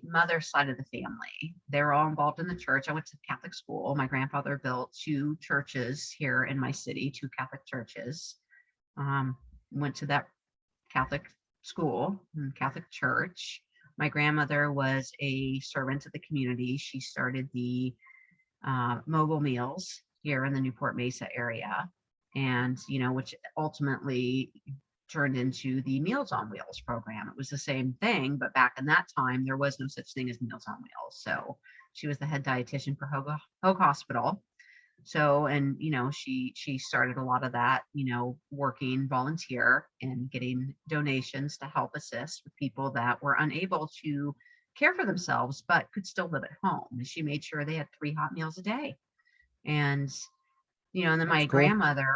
mother's side of the family, they were all involved in the church. I went to Catholic school. My grandfather built two churches here in my city, two Catholic churches. Went to that Catholic school and Catholic church. My grandmother was a servant of the community. She started the mobile meals here in the Newport Mesa area, and you know, which ultimately turned into the Meals on Wheels program. It was the same thing, but back in that time, there was no such thing as Meals on Wheels. So she was the head dietitian for Hoag Hospital. So, and you know, she started a lot of that, you know, working volunteer and getting donations to help assist with people that were unable to care for themselves, but could still live at home. And she made sure they had 3 hot meals a day. And, you know, and then That's my cool. grandmother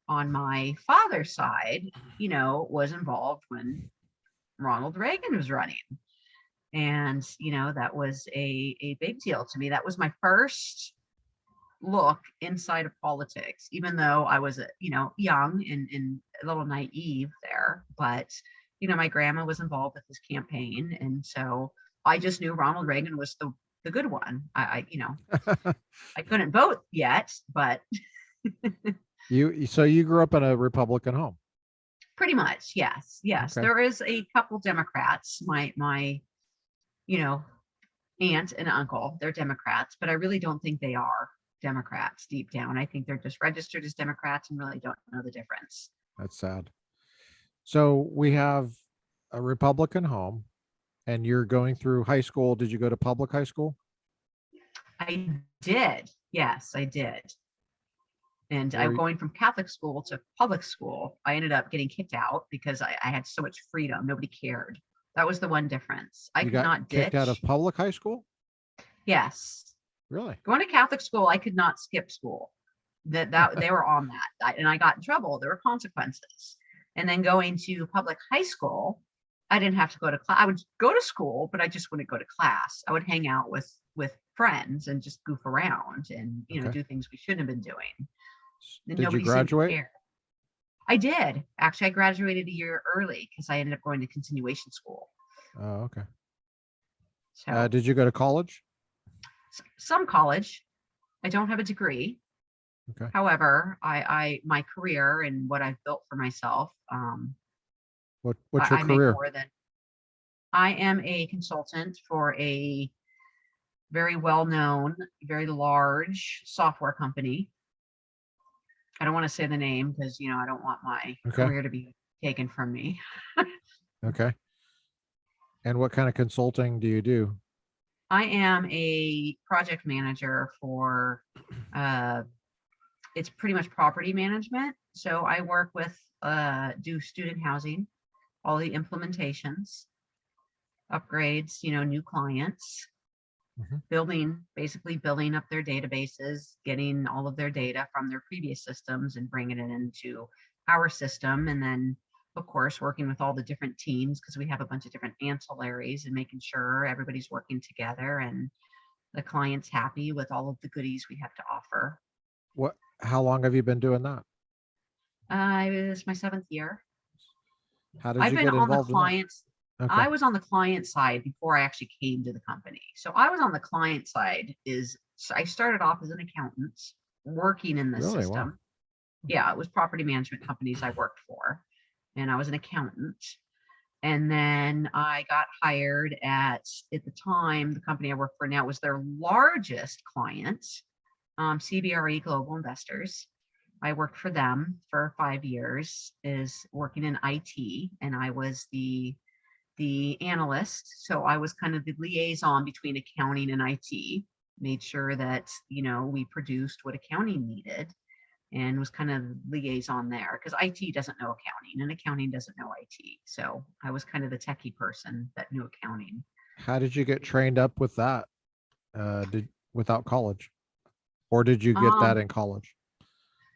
on my father's side, you know, was involved when Ronald Reagan was running. And, you know, that was a big deal to me. That was my first look inside of politics, even though I was, you know, young and a little naive there. But, you know, my grandma was involved with his campaign. And so I just knew Ronald Reagan was the good one. I you know, I couldn't vote yet, but So you grew up in a Republican home. pretty much, yes. Yes. Okay. There is a couple Democrats. My, you know, aunt and uncle, they're Democrats, but I really don't think they are Democrats deep down. I think they're just registered as Democrats and really don't know the difference. That's sad. So we have a Republican home, and you're going through high school. Did you go to public high school? I did. Yes, I did. And I'm going from Catholic school to public school. I ended up getting kicked out because I had so much freedom. Nobody cared. That was the one difference. I could not ditch. Kicked out of public high school? Yes. Really? Going to Catholic school, I could not skip school. That they were on that, and I got in trouble. There were consequences. And then going to public high school, I didn't have to go to class. I would go to school, but I just wouldn't go to class. I would hang out with friends and just goof around and, you know, do things we shouldn't have been doing. And did you graduate? I did. Actually, I graduated a year early because I ended up going to continuation school. Oh, okay. So, did you go to college? some college. I don't have a degree. Okay. However, my career and what I've built for myself. What's your career? I am a consultant for a very well-known, very large software company. I don't want to say the name because, you know, I don't want my career to be taken from me. Okay. And what kind of consulting do you do? I am a project manager for, it's pretty much property management. So I work with, do student housing, all the implementations, upgrades, you know, new clients, basically building up their databases, getting all of their data from their previous systems and bringing it into our system. And then, of course, working with all the different teams because we have a bunch of different ancillaries and making sure everybody's working together and the client's happy with all of the goodies we have to offer. How long have you been doing that? It was my 7th year. How did you get involved in that? Okay. I was on the client side before I actually came to the company. So I was on the client side I started off as an accountant working in this Really? Wow. system. Yeah, it was property management companies I worked for, and I was an accountant. And then I got hired at the time, the company I work for now was their largest client, CBRE Global Investors. I worked for them for 5 years, is working in IT, and I was the analyst. So I was kind of the liaison between accounting and IT, made sure that, we produced what accounting needed, and was kind of liaison there because IT doesn't know accounting and accounting doesn't know IT. So I was kind of the techie person that knew accounting. How did you get trained up with that? Without college, or did you get that in college?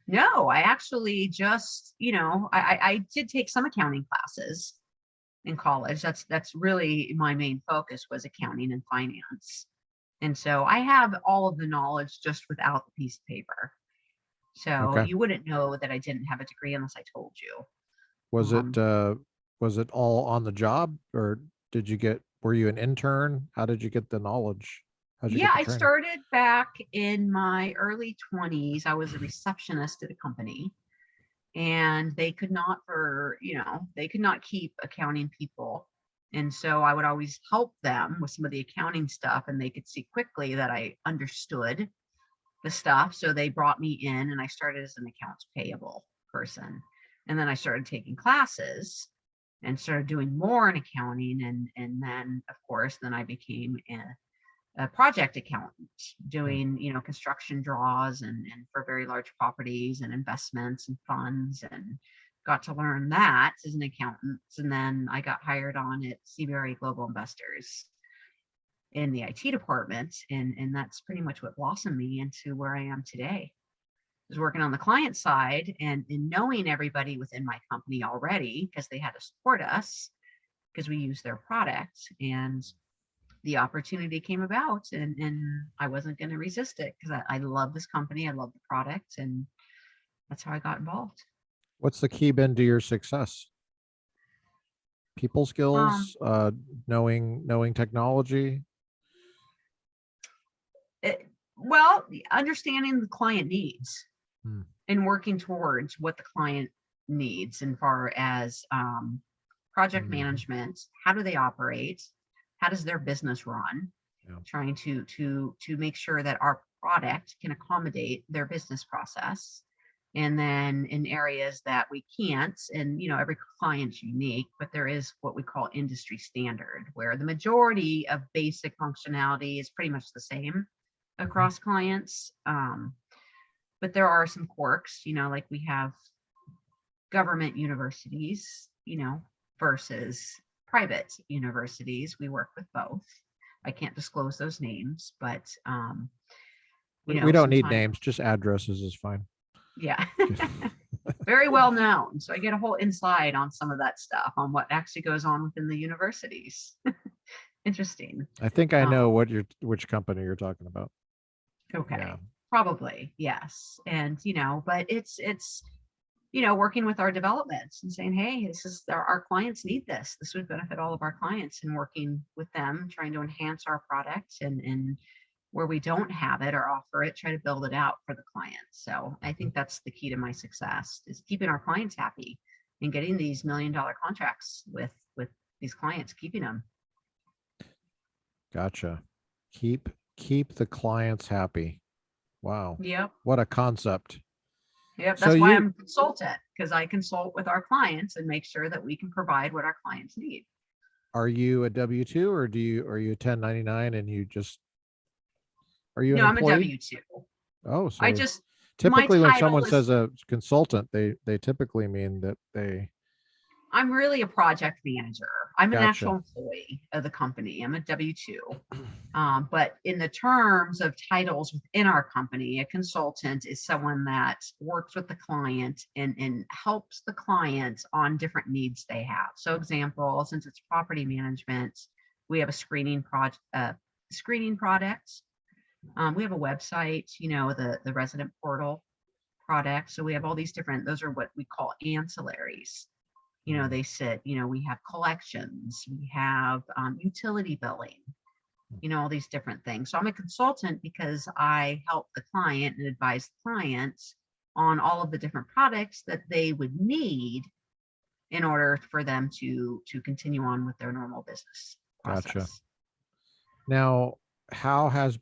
No, I actually just, I did take some accounting classes in college. That's really my main focus, was accounting and finance. And so I have all of the knowledge just without the piece of paper. So Okay. you wouldn't know that I didn't have a degree unless I told you. Was it all on the job, or were you an intern? How did you get the knowledge? How'd you Yeah, get the I training? started back in my early 20s. I was a receptionist at a company, and they could not keep accounting people. And so I would always help them with some of the accounting stuff, and they could see quickly that I understood the stuff. So they brought me in, and I started as an accounts payable person. And then I started taking classes and started doing more in accounting. And then, of course, then I became a project accountant, doing, construction draws and for very large properties and investments and funds, and got to learn that as an accountant. And then I got hired on at CBRE Global Investors in the IT department. And that's pretty much what blossomed me into where I am today. I was working on the client side and knowing everybody within my company already, because they had to support us because we use their product. And the opportunity came about, and I wasn't going to resist it because I love this company. I love the product, and that's how I got involved. What's the key been to your success? People Um, skills, knowing technology. well, understanding the client needs Hmm. and working towards what the client needs, as far as project management. How do they operate? How does their business run? Yeah. Trying to make sure that our product can accommodate their business process. And then in areas that we can't, and every client's unique, but there is what we call industry standard, where the majority of basic functionality is pretty much the same across clients. But there are some quirks, like we have government universities, versus private universities. We work with both. I can't disclose those names, but We don't need names, just addresses is fine. Yeah. Very well known. So I get a whole insight on some of that stuff, on what actually goes on within the universities. Interesting. I think I know which company you're talking about. Okay. Yeah. Probably, yes. And but it's working with our developments and saying, hey, this is our clients need this. This would benefit all of our clients, and working with them, trying to enhance our product, and where we don't have it or offer it, try to build it out for the client. So I think that's the key to my success, is keeping our clients happy and getting these $1 million contracts with these clients, keeping them. Gotcha. Keep the clients happy. Wow. Yep. What a concept. Yep. That's why I'm a consultant, because I consult with our clients and make sure that we can provide what our clients need. Are you a W-2, or are you a 1099 and you just, are you an No, employee? I'm a W-2. Oh, so I just, typically when someone is, says a consultant, they typically mean that I'm really a project manager. I'm an Gotcha. actual employee of the company. I'm a W-2. But in the terms of titles within our company, a consultant is someone that works with the client and helps the client on different needs they have. So example, since it's property management, we have a screening product. We have a website, the resident portal product. So we have all these different, those are what we call ancillaries. They sit, we have collections, we have utility billing, all these different things. So I'm a consultant because I help the client and advise the clients on all of the different products that they would need in order for them to continue on with their normal business process. Gotcha. Now, how has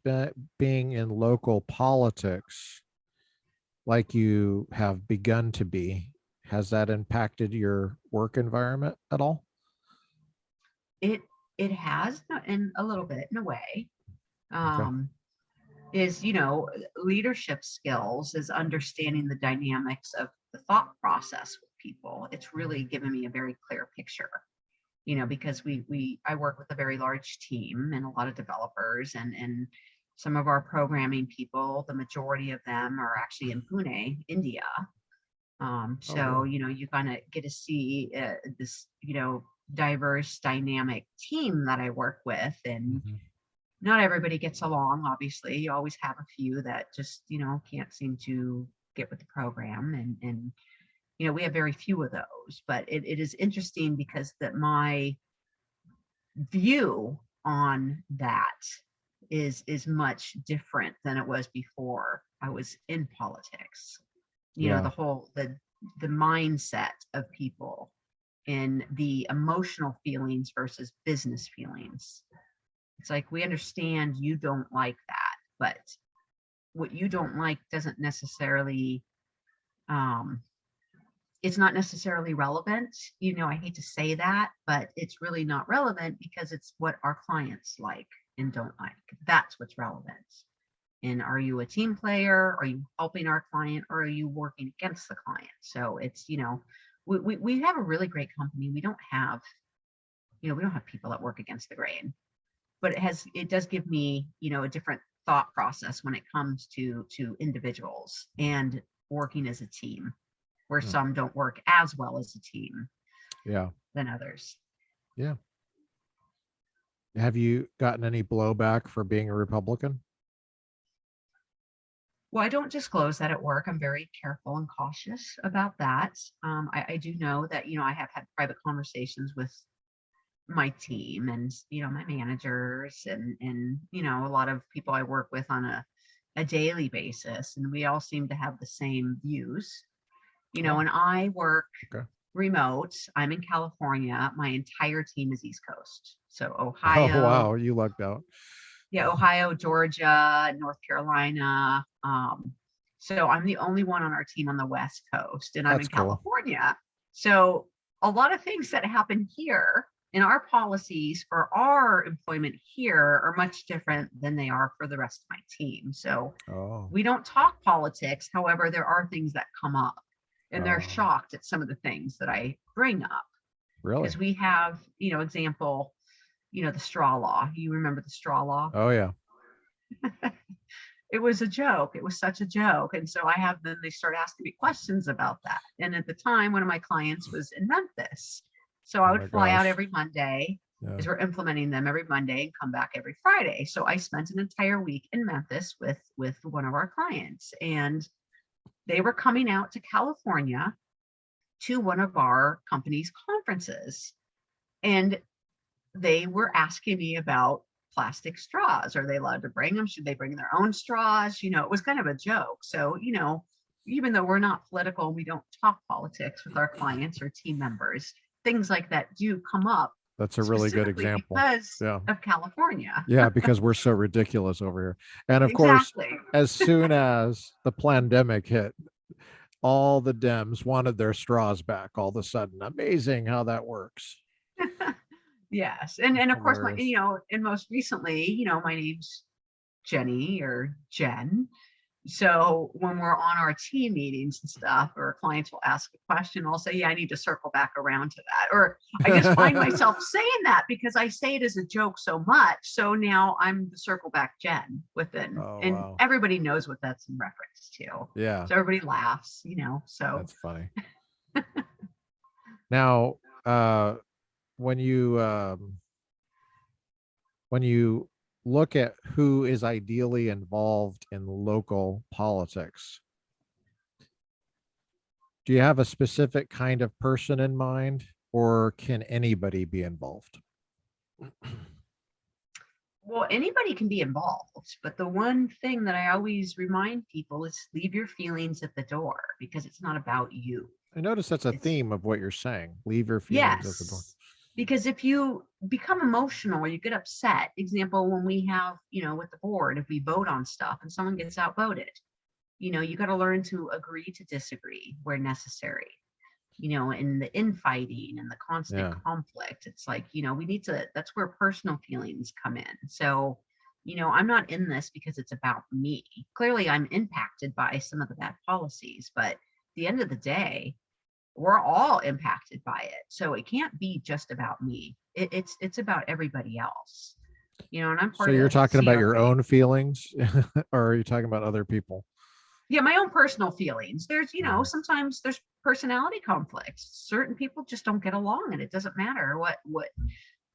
being in local politics, like you have begun to be, has that impacted your work environment at all? It has in a little bit, in a way. Okay. Is leadership skills, is understanding the dynamics of the thought process with people. It's really given me a very clear picture, because I work with a very large team and a lot of developers, and some of our programming people, the majority of them are actually in Pune, India. So really? you kind of get to see this diverse, dynamic team that I work with, and Mhm. not everybody gets along. Obviously, you always have a few that just can't seem to get with the program, and we have very few of those. But it is interesting because that my view on that is much different than it was before I was in politics. Yeah. The whole the mindset of people and the emotional feelings versus business feelings. It's like, we understand you don't like that, but what you don't like doesn't necessarily, it's not necessarily relevant. I hate to say that, but it's really not relevant because it's what our clients like and don't like. That's what's relevant. And are you a team player? Are you helping our client, or are you working against the client? So it's, we have a really great company. We don't have people that work against the grain, but it does give me, a different thought process when it comes to individuals and working as a team, where some don't work as well as a team than others. Yeah. Have you gotten any blowback for being a Republican? Well, I don't disclose that at work. I'm very careful and cautious about that. I do know that, I have had private conversations with my team and, my managers and, a lot of people I work with on a daily basis. And we all seem to have the same views, and I work remote. I'm in California. My entire team is East Coast. So Ohio. Oh, wow. You lucked out. Yeah, Ohio, Georgia, North Carolina. So I'm the only one on our team on the West Coast, and I'm That's in cool. California. So a lot of things that happen here in our policies for our employment here are much different than they are for the rest of my team. So we don't talk politics. However, there are things that come up, and they're shocked at some of the things that I bring up. Really? Because we have, example, the straw law. You remember the straw law? Oh, yeah. It was a joke. It was such a joke. And so they start asking me questions about that. And at the time, one of my clients was in Memphis. So I would fly out every Monday, because we're implementing them every Monday, and come back every Friday. So I spent an entire week in Memphis with one of our clients, and they were coming out to California to one of our company's conferences. And they were asking me about plastic straws. Are they allowed to bring them? Should they bring their own straws? It was kind of a joke. So, even though we're not political, we don't talk politics with our clients or team members, things like that do come up. That's a really good example. Because of California. Yeah, because we're so ridiculous over here. And of course, as soon as the pandemic hit, all the Dems wanted their straws back all of a sudden. Amazing how that works. Yes. And of course, and most recently, my name's Jennye or Jen. So when we're on our team meetings and stuff, or clients will ask a question, I'll say, yeah, I need to circle back around to that. Or I just find myself saying that because I say it as a joke so much. So now I'm the circle back Jen within, everybody knows what that's in reference to. Yeah. So everybody laughs, so. That's funny. Now, when you look at who is ideally involved in local politics, do you have a specific kind of person in mind, or can anybody be involved? Well, anybody can be involved, but the one thing that I always remind people is leave your feelings at the door, because it's not about you. I notice that's a It's theme of what you're saying. Leave your feelings at the door. yes, because if you become emotional or you get upset, example, when we have, with the board, if we vote on stuff and someone gets outvoted, you got to learn to agree to disagree where necessary. In the infighting and the constant Yeah. conflict, it's like, we need to, that's where personal feelings come in. So, I'm not in this because it's about me. Clearly, I'm impacted by some of the bad policies, but at the end of the day, we're all impacted by it. So it can't be just about me. It's about everybody else. And I'm So part of you're the talking about your CRA. own feelings, or are you talking about other people? Yeah, my own personal feelings. There's, Mhm. sometimes there's personality conflicts. Certain people just don't get along, and it doesn't matter what,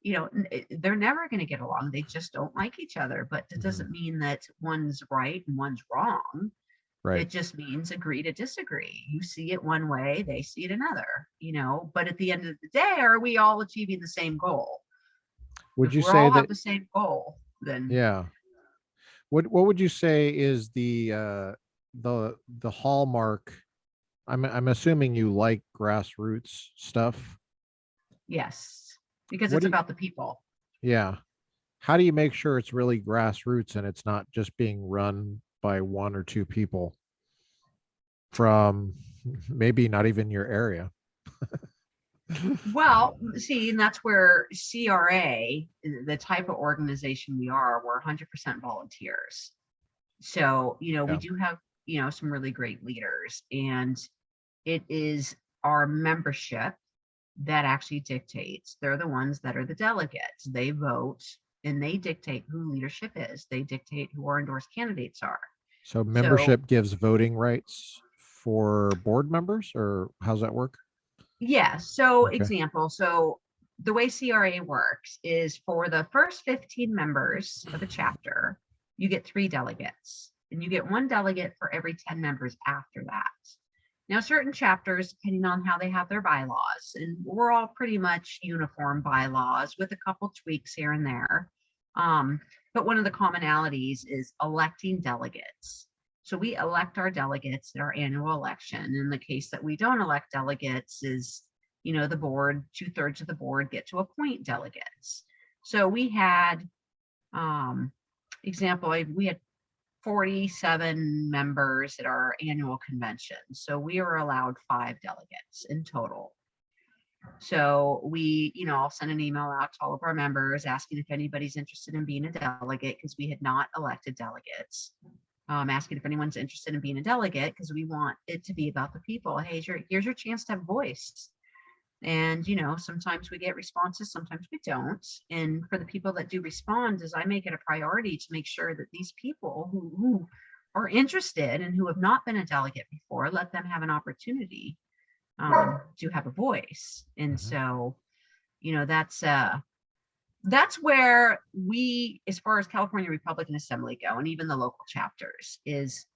they're never going to get along. They just don't like each other. But it Mhm. doesn't mean that one's right and one's wrong. Right. It just means agree to disagree. You see it one way, they see it another, but at the end of the day, are we all achieving the same goal? Would If you we say all have that? the same goal, then Yeah. What would you say is the hallmark? I'm assuming you like grassroots stuff. yes, because What it's do you, about the people. yeah. How do you make sure it's really grassroots and it's not just being run by one or two people from maybe not even your area? Well, see, and that's where CRA, the type of organization we are, we're 100% volunteers. So, we Yeah. do have, some really great leaders, and it is our membership that actually dictates. They're the ones that are the delegates. They vote and they dictate who leadership is. They dictate who our endorsed candidates are. So So, membership gives voting rights for board members, or how's that work? yeah. So, Okay. example. So, the way CRA works is for the first 15 members of a chapter, you get 3 delegates, and you get 1 delegate for every 10 members after that. Now, certain chapters, depending on how they have their bylaws, and we're all pretty much uniform bylaws with a couple tweaks here and there. But one of the commonalities is electing delegates. So we elect our delegates at our annual election. In the case that we don't elect delegates is, the board, 2/3 of the board get to appoint delegates. So we had, we had 47 members at our annual convention. So we were allowed 5 delegates in total. So I'll send an email out to all of our members asking if anybody's interested in being a delegate, because we had not elected delegates. Asking if anyone's interested in being a delegate, because we want it to be about the people. Hey, here's your chance to have voice. And, sometimes we get responses, sometimes we don't. And for the people that do respond, is I make it a priority to make sure that these people who are interested and who have not been a delegate before, let them have an opportunity to have a voice. And Mhm. so, that's where we, as far as California Republican Assembly go, and even the local chapters, is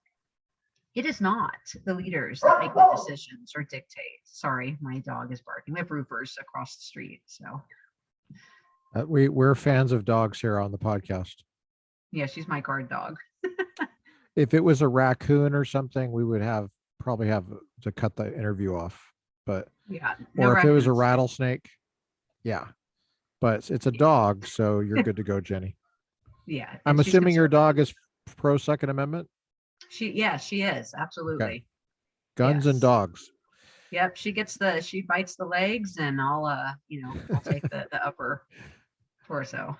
it is not the leaders that make the decisions or dictate. Sorry, my dog is barking. We have roofers across the street. So We're fans of dogs here on the podcast. yeah, she's my guard dog. If it was a raccoon or something, we would probably have to cut the interview off. But Yeah, no or if it was a raccoons. rattlesnake, yeah. But it's a dog, so you're good to go, Jennye. Yeah, I'm and she's assuming your conservative. dog is pro Second Amendment. She is Okay, absolutely. guns and Yes. dogs. Yep, she bites the legs, and I'll take the upper torso.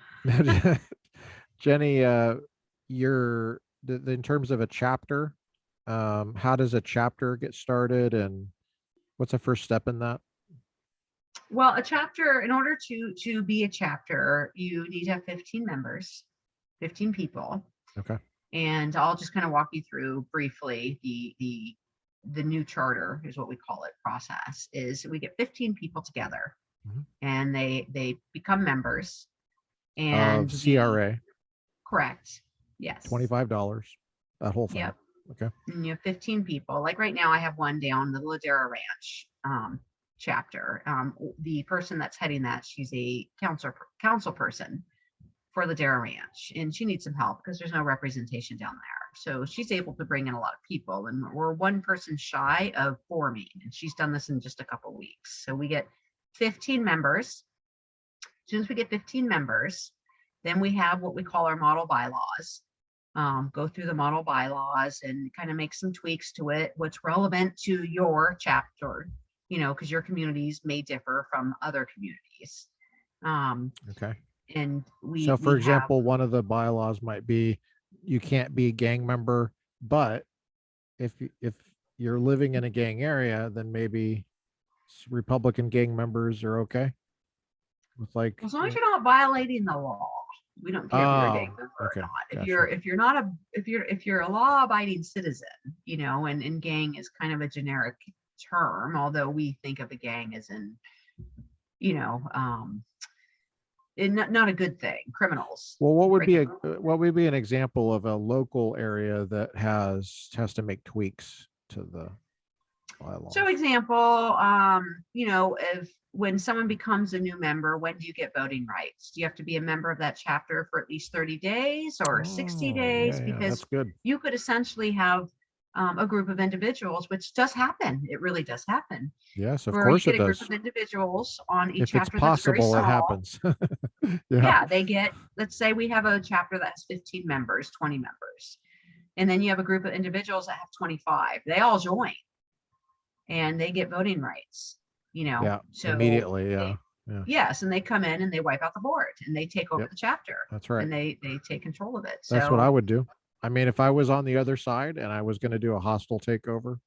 Jennye, you're in terms of a chapter. How does a chapter get started, and what's the first step in that? Well, a chapter, in order to be a chapter, you need to have 15 members, 15 people. Okay. And I'll just kind of walk you through briefly the new charter, is what we call it, process. Is we get 15 people together, Mhm. and they become members, Of and CRA, correct, yes, $25. That whole thing. yep. Okay. And you have 15 people. Like right now, I have one down the Ladera Ranch chapter. The person that's heading that, she's a council person for the Dara Ranch, and she needs some help because there's no representation down there. So she's able to bring in a lot of people, and we're one person shy of forming, and she's done this in just a couple of weeks. So we get 15 members. As soon as we get 15 members, then we have what we call our model bylaws. Go through the model bylaws and kind of make some tweaks to it, what's relevant to your chapter, because your communities may differ from other communities. Okay. And so for example, one of the bylaws might be you can't be a gang member, but if you're living in a gang area, then maybe Republican gang members are okay with, like, as long as you're not violating the law. We don't care if you're a gang member or not. If you're a law-abiding citizen, and gang is kind of a generic term, although we think of a gang as in, not a good thing. Criminals. Well, what would be an example of a local area that has to make tweaks to the bylaws? So example, if when someone becomes a new member, when do you get voting rights? Do you have to be a member of that chapter for at least 30 days or 60 days? Yeah, because that's good. you could essentially have a group of individials, which does happen. It really does happen. Yes, of course it does. A group of individuals on each If it's chapter that's very possible, it small. happens. Yeah, they get, let's say we have a chapter that has 15 members, 20 members. And then you have a group of individuals that have 25. They all join and they get voting rights, Yeah, so immediately. Yeah. Yes, and they come in and they wipe out the board and they take over the chapter. That's right. And they take control of it. That's what I would do. I mean, if I was on the other side and I was going to do a hostile takeover.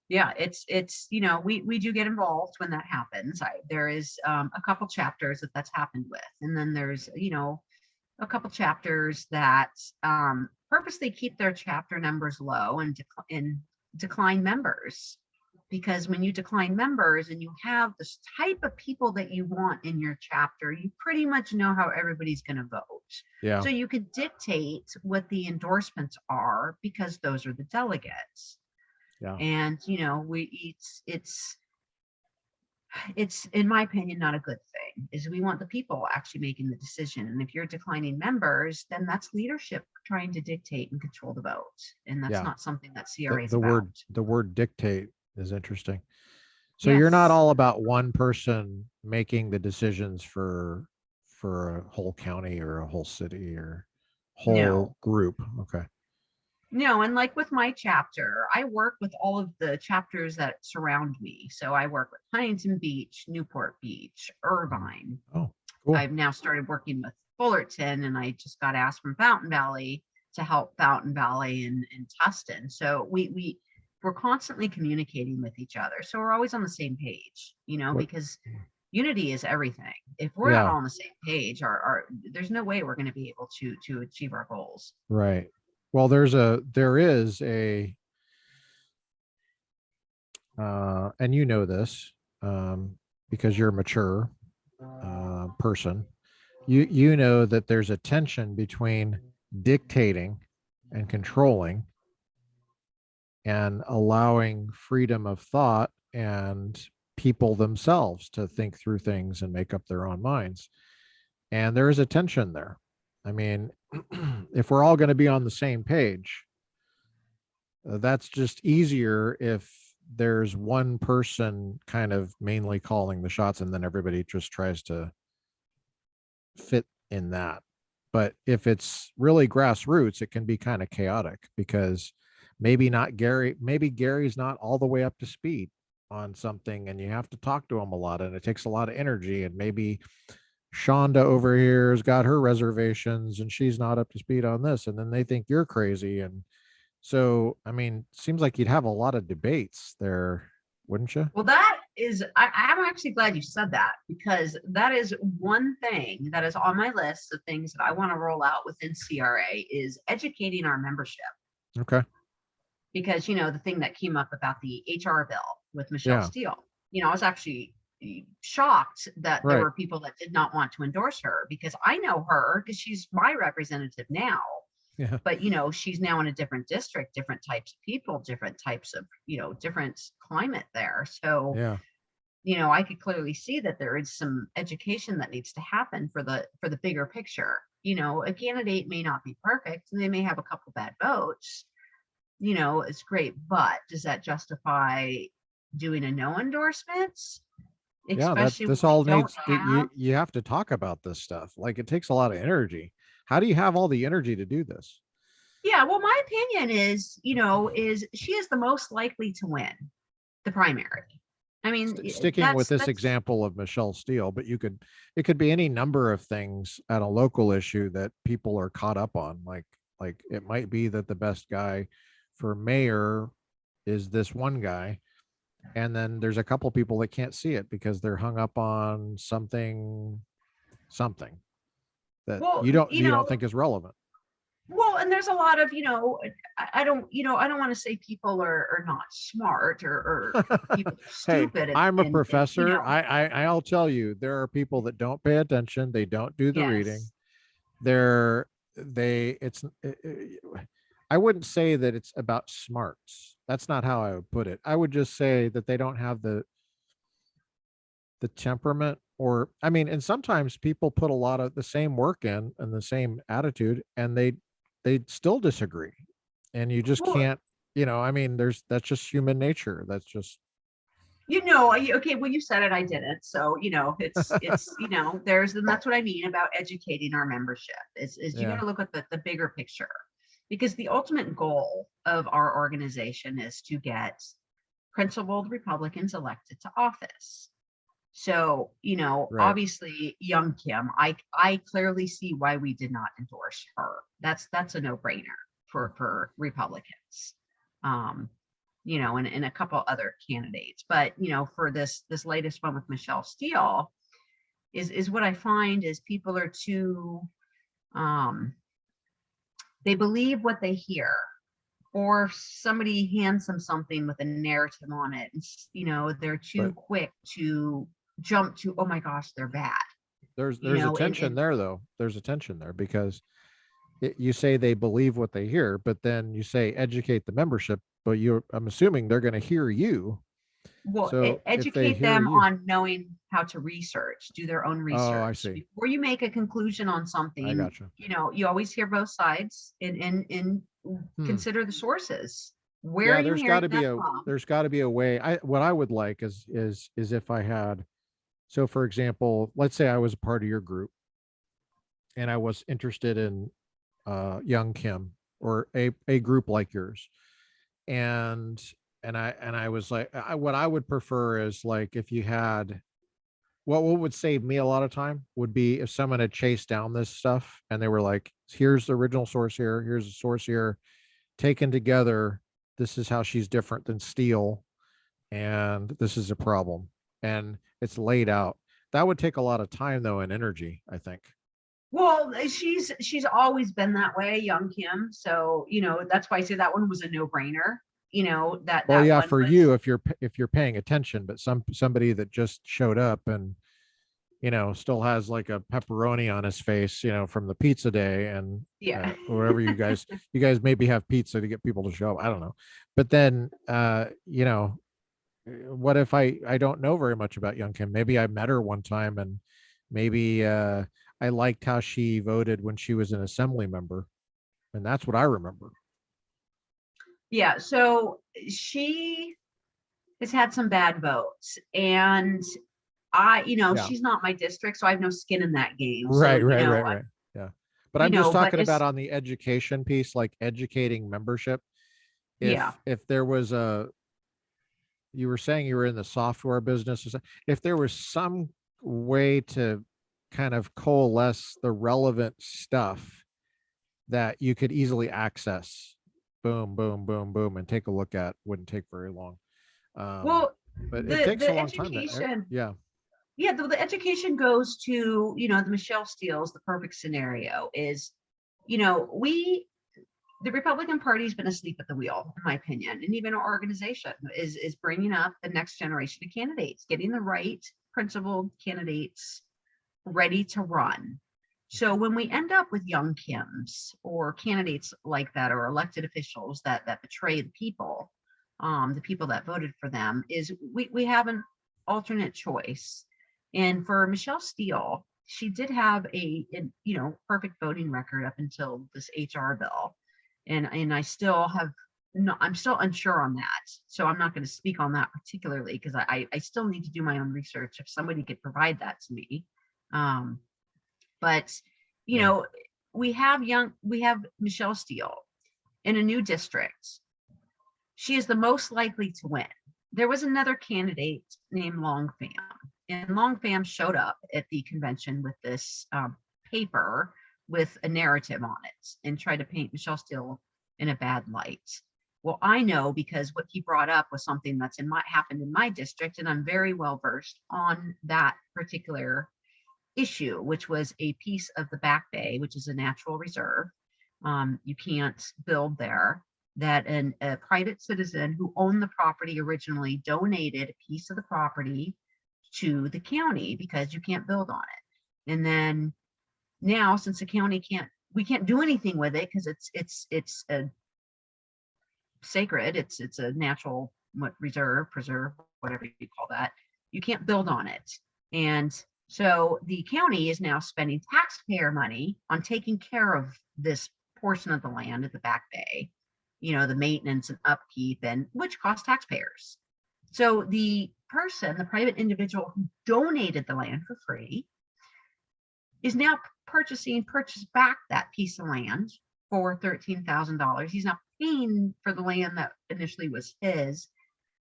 Yeah, it's we do get involved when that happens. There is a couple chapters that's happened with, and then there's a couple chapters that purposely keep their chapter numbers low and decline members, because when you decline members and you have this type of people that you want in your chapter, you pretty much know how everybody's going to vote. Yeah. So you could dictate what the endorsements are because those are the delegates. Yeah. And it's in my opinion not a good thing. Is we want the people actually making the decision, and if you're declining members, then that's leadership trying to dictate and control the vote, and that's not something that CRA is about. The word dictate is interesting. So you're not all about one person making the decisions for a whole county or a whole city or whole group. Okay. No, and like with my chapter, I work with all of the chapters that surround me. So I work with Huntington Beach, Newport Beach, Irvine. Oh, cool. I've now started working with Fullerton, and I just got asked from Fountain Valley to help Fountain Valley and Tustin. So we're constantly communicating with each other. So we're always on the same page, because unity is everything. If we're not on the same page, there's no way we're going to be able to achieve our goals. Right. Well, there is a, and this, because you're a mature person, you know that there's a tension between dictating and controlling and allowing freedom of thought and people themselves to think through things and make up their own minds. And there is a tension there. I mean, if we're all going to be on the same page, that's just easier if there's one person kind of mainly calling the shots and then everybody just tries to fit in that. But if it's really grassroots, it can be kind of chaotic, because maybe Gary's not all the way up to speed on something and you have to talk to him a lot and it takes a lot of energy, and maybe Shonda over here has got her reservations and she's not up to speed on this, and then they think you're crazy. And so, I mean, seems like you'd have a lot of debates there, wouldn't you? Well, I'm actually glad you said that, because that is one thing that is on my list of things that I want to roll out within CRA is educating our membership. Okay. Because, the thing that came up about the HR bill with Michelle Steele, I was actually shocked that there were people that did not want to endorse her, because I know her because she's my representative now. Yeah. But she's now in a different district, different types of people, different types of different climate there. So I could clearly see that there is some education that needs to happen for the bigger picture. A candidate may not be perfect and they may have a couple bad votes. It's great, but does that justify doing a no endorsement? Yeah, that Especially when this we all don't needs have. you have to talk about this stuff. Like it takes a lot of energy. How do you have all the energy to do this? Yeah, well, my opinion is she is the most likely to win the primary. I mean, Sticking with this that's example of Michelle Steele, but it could be any number of things at a local issue that people are caught up on. Like it might be that the best guy for mayor is this one guy, and then there's a couple people that can't see it because they're hung up on something that well, you don't think is relevant. well, and there's a lot of, I don't, I don't want to say people are not smart or people are Hey, stupid I'm a and professor. I'll tell you, there are people that don't pay attention. They don't do the reading. yes. They're they it's I wouldn't say that it's about smarts. That's not how I would put it. I would just say that they don't have the temperament, or I mean, and sometimes people put a lot of the same work in and the same attitude and they still disagree. And you just Well, can't, I mean, that's just human nature. That's just okay, well, you said it, I didn't. So, and that's what I mean about educating our membership is you got yeah, to look at the bigger picture, because the ultimate goal of our organization is to get principled Republicans elected to office. So, right. obviously, young Kim, I clearly see why we did not endorse her. That's a no-brainer for Republicans. Um, and a couple other candidates. But, for this latest one with Michelle Steele, is what I find is people are too they believe what they hear, or somebody hands them something with a narrative on it, and they're too But quick to jump to, oh my gosh, they're bad. there's a tension And there though. There's a tension there because you say they believe what they hear, but then you say educate the membership, but I'm assuming they're going to hear you. well, So if they educate hear them you, on knowing how to research, do their own oh, I research see. before you make a conclusion on I something. gotcha. You always hear both sides, and Hmm. consider the sources. Where are Yeah, you hearing that from? there's got to be a way. What I would like is if I had, so for example, let's say I was a part of your group and I was interested in young Kim or a group like yours, and I was like, what I would prefer is like if you had, what would save me a lot of time would be if someone had chased down this stuff and they were like, here's the original source here, here's the source here, taken together, this is how she's different than Steele, and this is a problem, and it's laid out. That would take a lot of time though and energy, I think. Well, she's always been that way, young Kim. So, that's why I say that one was a no-brainer. That Well, that yeah, one for was. you if you're paying attention, but somebody that just showed up and still has like a pepperoni on his face, from the pizza day, and Yeah. wherever you guys maybe have pizza to get people to show up. I don't know, but then what if I don't know very much about young Kim? Maybe I met her one time, and maybe I liked how she voted when she was an assembly member, and that's what I remember. Yeah. So she has had some bad votes, and Yeah. she's not my district, so I have no skin in that game. So, Right. Yeah. But I'm just but talking about it's, on the education piece, like educating membership. yeah. If there was you were saying you were in the software business, if there was some way to kind of coalesce the relevant stuff that you could easily access, boom, boom, boom, boom, and take a look at, wouldn't take very long. Um, Well, but it takes a the long time to, education, yeah, yeah, the education goes to, the Michelle Steele's, the perfect scenario is, the Republican Party's been asleep at the wheel, in my opinion, and even our organization is bringing up the next generation of candidates, getting the right principled candidates ready to run. So when we end up with young Kims or candidates like that, or elected officials that betray the people that voted for them, is we haven't alternate choice. And for Michelle Steele, she did have a perfect voting record up until this HR bill. And I still have no, I'm still unsure on that. So I'm not going to speak on that particularly because I still need to do my own research if somebody could provide that to me. But we have Michelle Steele in a new district. She is the most likely to win. There was another candidate named Long Pham, and Long Pham showed up at the convention with this paper with a narrative on it and tried to paint Michelle Steele in a bad light. Well, I know because what he brought up was something that's happened in my district, and I'm very well versed on that particular issue, which was a piece of the Back Bay, which is a natural reserve. You can't build there. That a private citizen who owned the property originally donated a piece of the property to the county because you can't build on it. And then now, since the county we can't do anything with it because it's a sacred, it's a natural preserve, whatever you call that. You can't build on it. And so the county is now spending taxpayer money on taking care of this portion of the land at the Back Bay, the maintenance and upkeep, and which costs taxpayers. So the private individual who donated the land for free is now purchased back that piece of land for $13,000. He's now paying for the land that initially was his,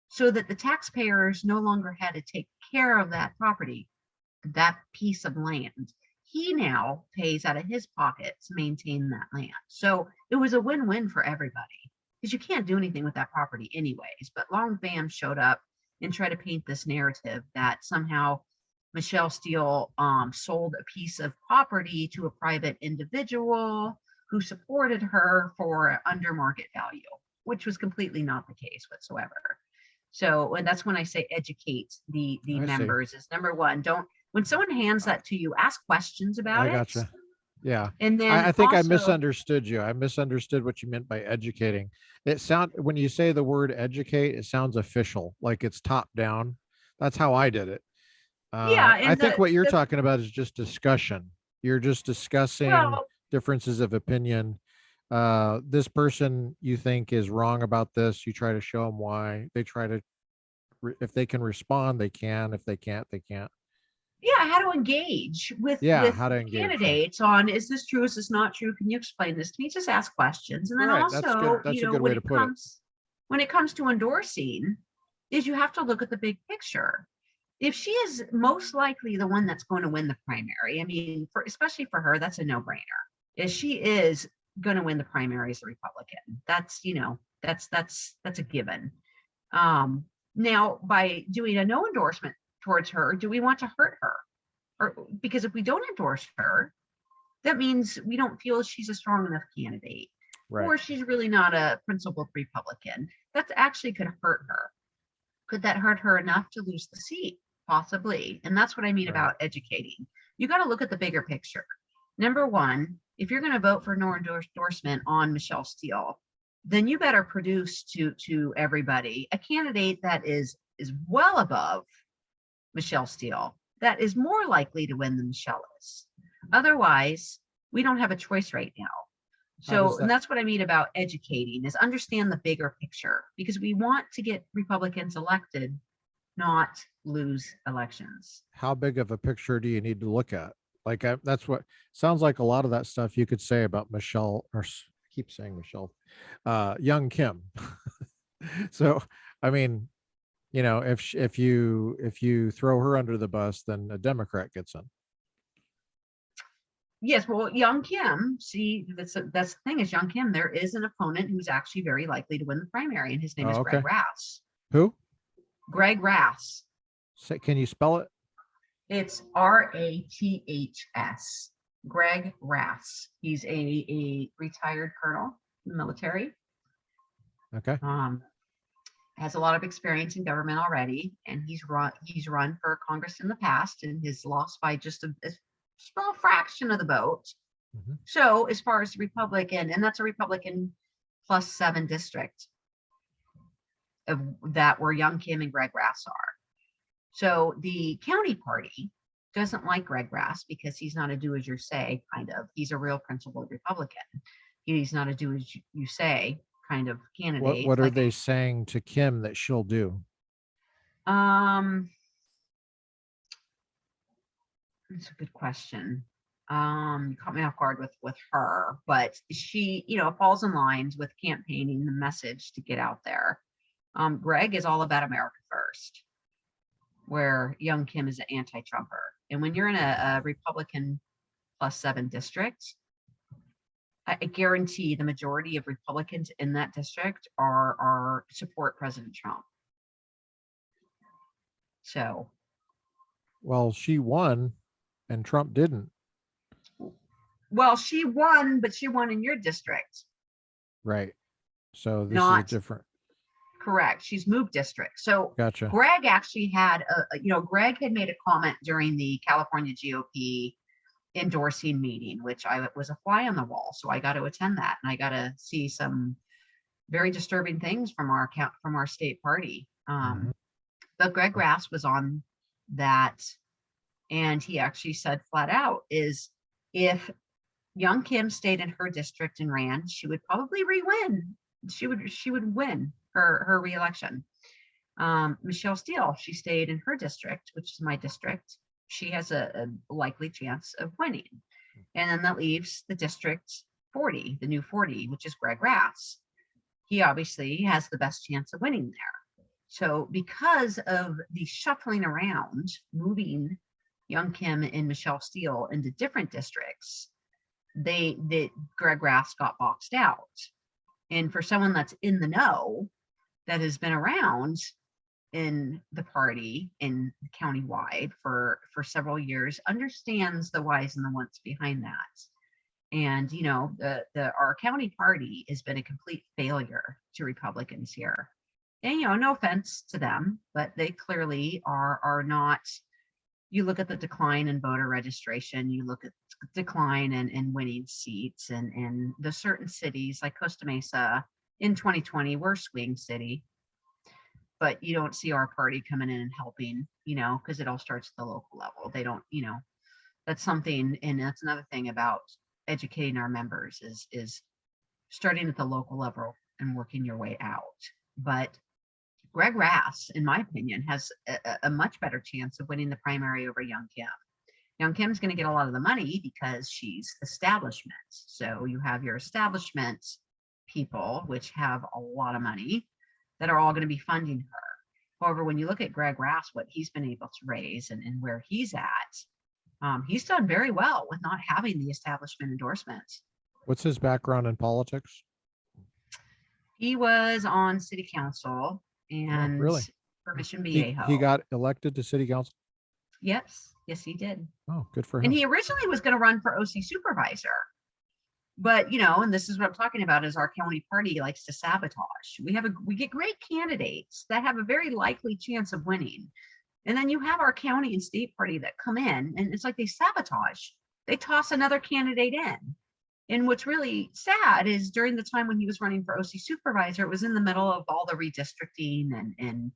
so that the taxpayers no longer had to take care of that property, that piece of land. He now pays out of his pocket to maintain that land. So it was a win-win for everybody because you can't do anything with that property anyways. But Long Pham showed up and tried to paint this narrative that somehow Michelle Steele sold a piece of property to a private individual who supported her for under market value, which was completely not the case whatsoever. So, and that's when I say educate the members is number one. When someone hands that to you, ask questions about it. I gotcha. Yeah. And then I think I misunderstood you. I misunderstood what you meant by educating. When you say the word educate, it sounds official, like it's top down. That's how I did it. I think what you're talking about is just discussion. You're just discussing differences of opinion. This person you think is wrong about this. You try to show them why. They try to, if they can respond, they can. If they can't, they can't. Yeah, how to engage with candidates on, is this true? Is this not true? Can you explain this to me? Just ask questions. And then also, that's a good way to put it. When it comes to endorsing, is you have to look at the big picture. If she is most likely the one that's going to win the primary, I mean, especially for her, that's a no-brainer. If she is going to win the primary as a Republican, that's a given. Now, by doing a no endorsement towards her, do we want to hurt her? Or because if we don't endorse her, that means we don't feel she's a strong enough candidate, right, or she's really not a principled Republican. That actually could hurt her. Could that hurt her enough to lose the seat? Possibly. And that's what I mean about educating. You got to look at the bigger picture. Number one, if you're going to vote for no endorsement on Michelle Steele, then you better produce to everybody a candidate that is well above Michelle Steele, that is more likely to win than Michelle is. Otherwise, we don't have a choice right now. So, and that's what I mean about educating, is understand the bigger picture, because we want to get Republicans elected, not lose elections. How big of a picture do you need to look at? Like, that's what sounds like a lot of that stuff you could say about Michelle, or keep saying Michelle, young Kim. So, I mean, if you throw her under the bus, then a Democrat gets in. Yes, well, young Kim, see, that's the thing is, young Kim, there is an opponent who's actually very likely to win the primary, and his name is Greg Rass. Who? Greg Rass. Can you spell it? It's R-A-T-H-S. Greg Rass. He's a retired colonel in the military. Okay. Has a lot of experience in government already, and he's run for Congress in the past, and has lost by just a small fraction of the vote. Mm-hmm. So as far as the Republican, and that's a Republican +7 district of that where young Kim and Greg Rass are. So the county party doesn't like Greg Grass because he's not a do as you say kind of. He's a real principled Republican. He's not a do as you say kind of candidate. What are they saying to Kim that she'll do? That's a good question. You caught me off guard with her, but she, falls in lines with campaigning the message to get out there. Greg is all about America first, where young Kim is an anti-Trumper. And when you're in a Republican +7 district, I guarantee the majority of Republicans in that district are support President Trump. So, well, she won and Trump didn't. Well, she won, but she won in your district. Right. So this is different. Correct. She's moved districts. So gotcha. Greg actually had, Greg had made a comment during the California GOP endorsing meeting, which I was a fly on the wall. So I got to attend that, and I got to see some very disturbing things from our state party. But Greg Grass was on that, and he actually said flat out is if young Kim stayed in her district and ran, she would probably re-win. She would win her re-election. Michelle Steele, she stayed in her district, which is my district. She has a likely chance of winning. And then that leaves the district 40, the new 40, which is Greg Grass. He obviously has the best chance of winning there. So because of the shuffling around, moving young Kim and Michelle Steele into different districts, Greg Grass got boxed out. And for someone that's in the know, that has been around in the party and countywide for several years, understands the whys and the whats behind that. And our county party has been a complete failure to Republicans here. And no offense to them, but they clearly are not. You look at the decline in voter registration, you look at decline in winning seats, and the certain cities like Costa Mesa in 2020, we're a swing city, but you don't see our party coming in and helping, because it all starts at the local level. They don't, that's something, and that's another thing about educating our members is starting at the local level and working your way out. But Greg Grass, in my opinion, has a much better chance of winning the primary over young Kim. Young Kim's going to get a lot of the money because she's establishment. So you have your establishment people, which have a lot of money, that are all going to be funding her. However, when you look at Greg Grass, what he's been able to raise and where he's at, he's done very well with not having the establishment endorsements. What's his background in politics? He was on city council and really? For Mission Viejo. He got elected to city council? Yes, he did. Oh, good for him. And he originally was going to run for OC supervisor. But, and this is what I'm talking about, is our county party likes to sabotage. We get great candidates that have a very likely chance of winning. And then you have our county and state party that come in, and it's like they sabotage. They toss another candidate in. And what's really sad is during the time when he was running for OC supervisor, it was in the middle of all the redistricting, and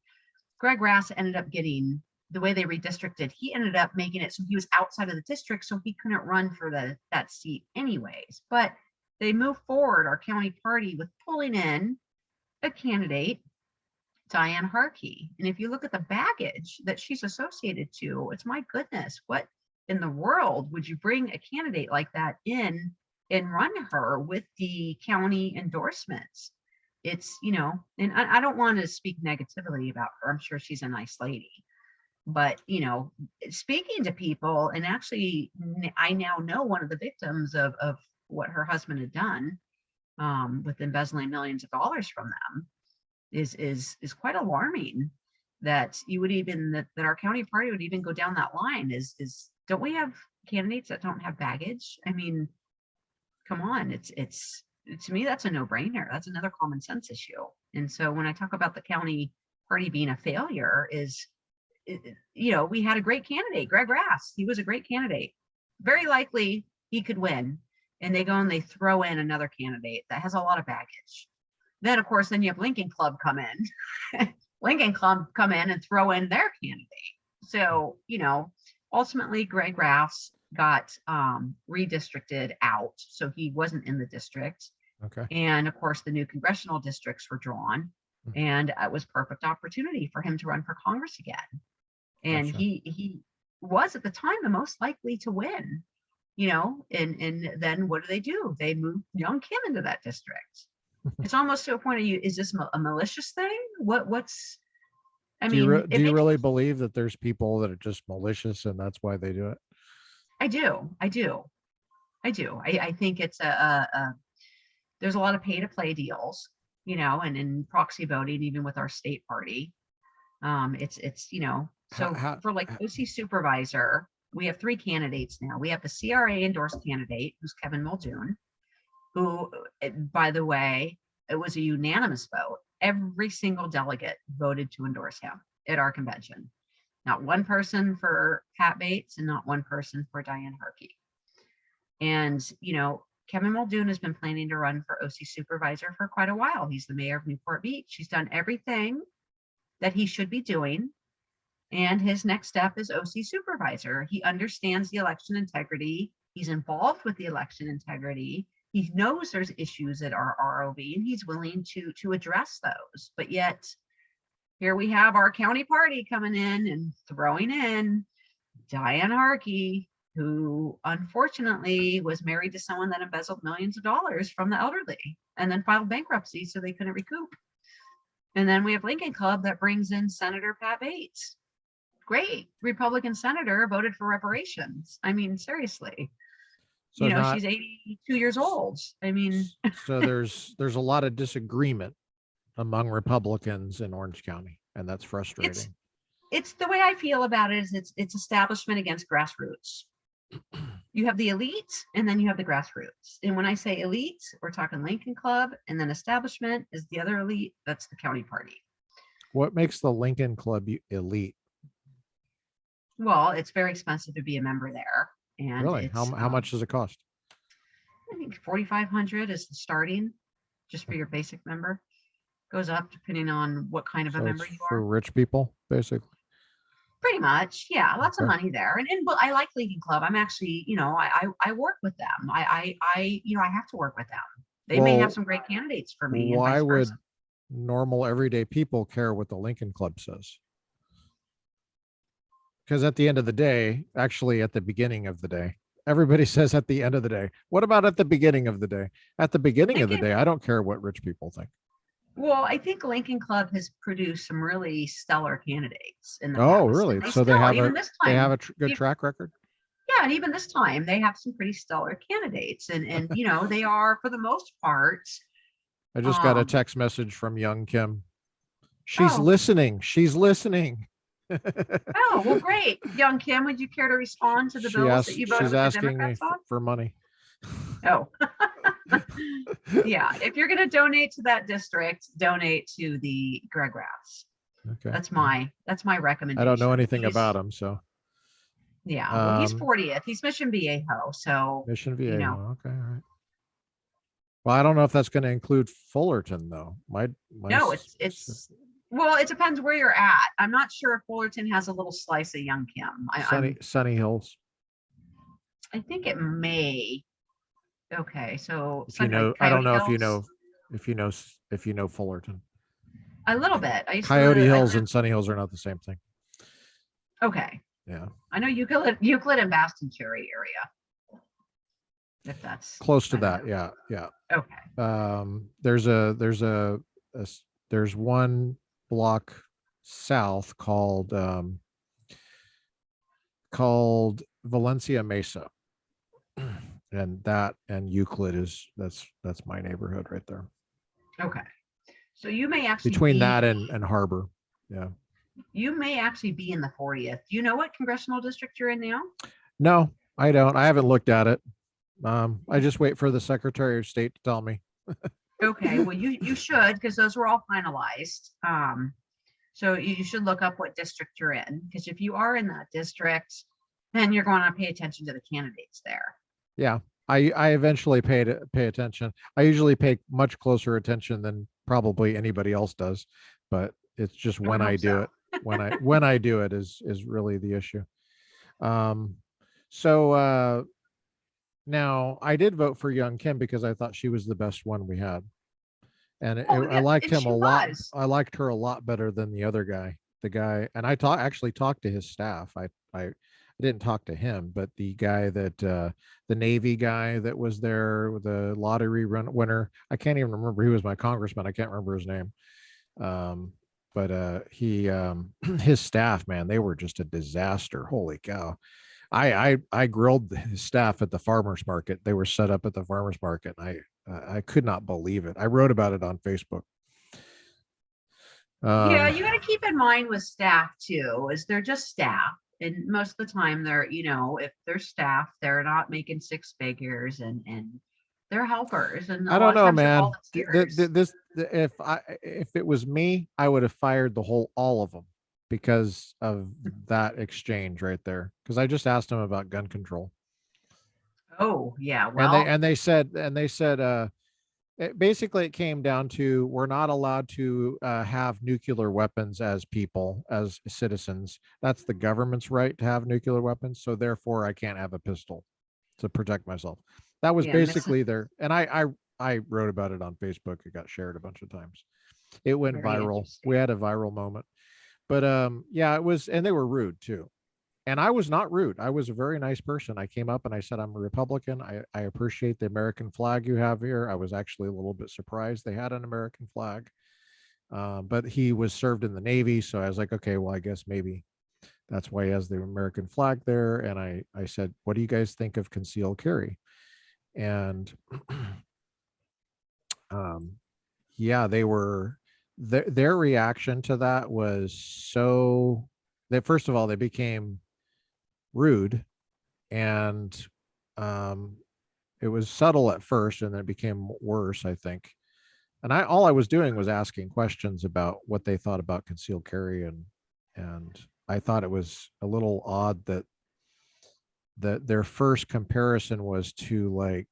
Greg Grass ended up getting, the way they redistricted, he ended up making it so he was outside of the district, so he couldn't run for that seat anyways. But they moved forward, our county party, with pulling in a candidate, Diane Harkey. And if you look at the baggage that she's associated to, it's, my goodness, what in the world would you bring a candidate like that in and run her with the county endorsements? It's, and I don't want to speak negatively about her. I'm sure she's a nice lady. But, speaking to people, and actually, I now know one of the victims of what her husband had done with embezzling millions of dollars from them is quite alarming. That you would even, that our county party would even go down that line is don't we have candidates that don't have baggage? I mean, come on, it's to me, that's a no-brainer. That's another common sense issue. And so when I talk about the county party being a failure, we had a great candidate, Greg Grass. He was a great candidate. Very likely he could win. And they go and they throw in another candidate that has a lot of baggage. Then, of course, then you have Lincoln Club come in. Lincoln Club come in and throw in their candidate. So, ultimately Greg Raffs got redistricted out. So he wasn't in the district. Okay. And of course, the new congressional districts were drawn, and it was perfect opportunity for him to run for Congress again. And Gotcha. he was at the time the most likely to win, and then what do? They moved young Kim into that district. It's almost to a point of is this a malicious thing? What's, I mean, Do you really believe that there's people that are just malicious and that's why they do it? I do. I think it's there's a lot of pay to play deals, and in proxy voting, even with our state party. It's so for like OC supervisor, we have 3 candidates now. We have the CRA endorsed candidate, who's Kevin Muldoon, who, by the way, it was a unanimous vote. Every single delegate voted to endorse him at our convention. Not one person for Pat Bates and not one person for Diane Harkey. And, Kevin Muldoon has been planning to run for OC supervisor for quite a while. He's the mayor of Newport Beach. He's done everything that he should be doing. And his next step is OC supervisor. He understands the election integrity. He's involved with the election integrity. He knows there's issues at our ROV, and he's willing to address those. But yet, here we have our county party coming in and throwing in Diane Harkey, who unfortunately was married to someone that embezzled millions of dollars from the elderly and then filed bankruptcy so they couldn't recoup. And then we have Lincoln Club that brings in Senator Pat Bates. Great Republican senator, voted for reparations. I mean, seriously. So she's 82 years old. I mean, so there's a lot of disagreement among Republicans in Orange County, and that's frustrating. It's the way I feel about it is it's establishment against grassroots. You have the elite and then you have the grassroots. And when I say elite, we're talking Lincoln Club, and then establishment is the other elite. That's the county party. What makes the Lincoln Club elite? Well, it's very expensive to be a member there. And really, how much does it cost? I think $4,500 is the starting, just for your basic member. Goes up depending on what kind of a member you are. For rich people, basically. Pretty much, yeah. Lots of money there, and but I like Lincoln Club. I'm actually, I work with them. I have to work with them. They may have some great candidates for me. Why would normal everyday people care what the Lincoln Club says? Because at the end of the day, actually at the beginning of the day, everybody says at the end of the day. What about at the beginning of the day? At the beginning of the day, I don't care what rich people think. Well, I think Lincoln Club has produced some really stellar candidates in the past. Oh, really? So they have a good track record? Yeah, and even this time they have some pretty stellar candidates, and they are, for the most part. I just got a text message from young Kim. She's listening. She's listening. Oh, well, great. Young Kim, would you care to respond to the bills that you voted with the Democrats on? For money. Oh. Yeah, if you're going to donate to that district, donate to the Greg Raffs. Okay. That's my recommendation. I don't know anything about him, so. Yeah, well, he's 40th. He's Mission Viejo, so. Mission Viejo, okay, all right. Well, I don't know if that's going to include Fullerton, though. No, it's well, it depends where you're at. I'm not sure if Fullerton has a little slice of young Kim. Sunny Hills. I think it may. Okay, so I don't know if you know Fullerton. A little bit. Coyote Hills and Sunny Hills are not the same thing. Okay. Yeah. I know Euclid and Baston Cherry area. If that's close to that, yeah. Okay. There's one block south called Valencia Mesa. And Euclid that's my neighborhood right there. Okay. So you may actually between that and Harbor. Yeah. You may actually be in the 40th. Do you know what congressional district you're in now? No, I don't. I haven't looked at it. I just wait for the Secretary of State to tell me. Okay. Well, you should, because those were all finalized. So you should look up what district you're in, because if you are in that district, then you're going to pay attention to the candidates there. Yeah, I eventually pay attention. I usually pay much closer attention than probably anybody else does, but it's just when I do it. when I do it is really the issue. So now I did vote for young Kim because I thought she was the best one we had. And Oh, I yeah, liked and him she a lot. was. I liked her a lot better than the other guy. The guy, and I actually talked to his staff. I didn't talk to him, but the guy that the Navy guy that was there, the lottery winner. I can't even remember. He was my congressman. I can't remember his name. Um, but he his staff, man, they were just a disaster. Holy cow. I grilled his staff at the farmers market. They were set up at the farmers market. I could not believe it. I wrote about it on Facebook. Yeah, Um, you got to keep in mind with staff too, is they're just staff. And most of the time they're, if they're staff, they're not making six figures and they're helpers. And a I lot don't of know, times they're man. volunteers. If it was me, I would have fired all of them because of that exchange right there. Because I just asked them about gun control, Oh, yeah. and Well, they said basically it came down to we're not allowed to have nuclear weapons as people, as citizens. That's the government's right to have nuclear weapons, so therefore I can't have a pistol to protect myself. That was yeah, basically their, and I wrote about it on Facebook. It got shared a bunch of times. It went very viral. We interesting. had a viral moment. But yeah, it was, and they were rude too. And I was not rude. I was a very nice person. I came up and I said, I'm a Republican. I appreciate the American flag you have here. I was actually a little bit surprised they had an American flag. But he was served in the Navy. So I was like, okay, well, I guess maybe that's why he has the American flag there. And I said, what do you guys think of concealed carry? And um, yeah, they were, their reaction to that was so that, first of all, they became rude, and um, it was subtle at first and then it became worse, I think. And all I was doing was asking questions about what they thought about concealed carry, and I thought it was a little odd that their first comparison was to like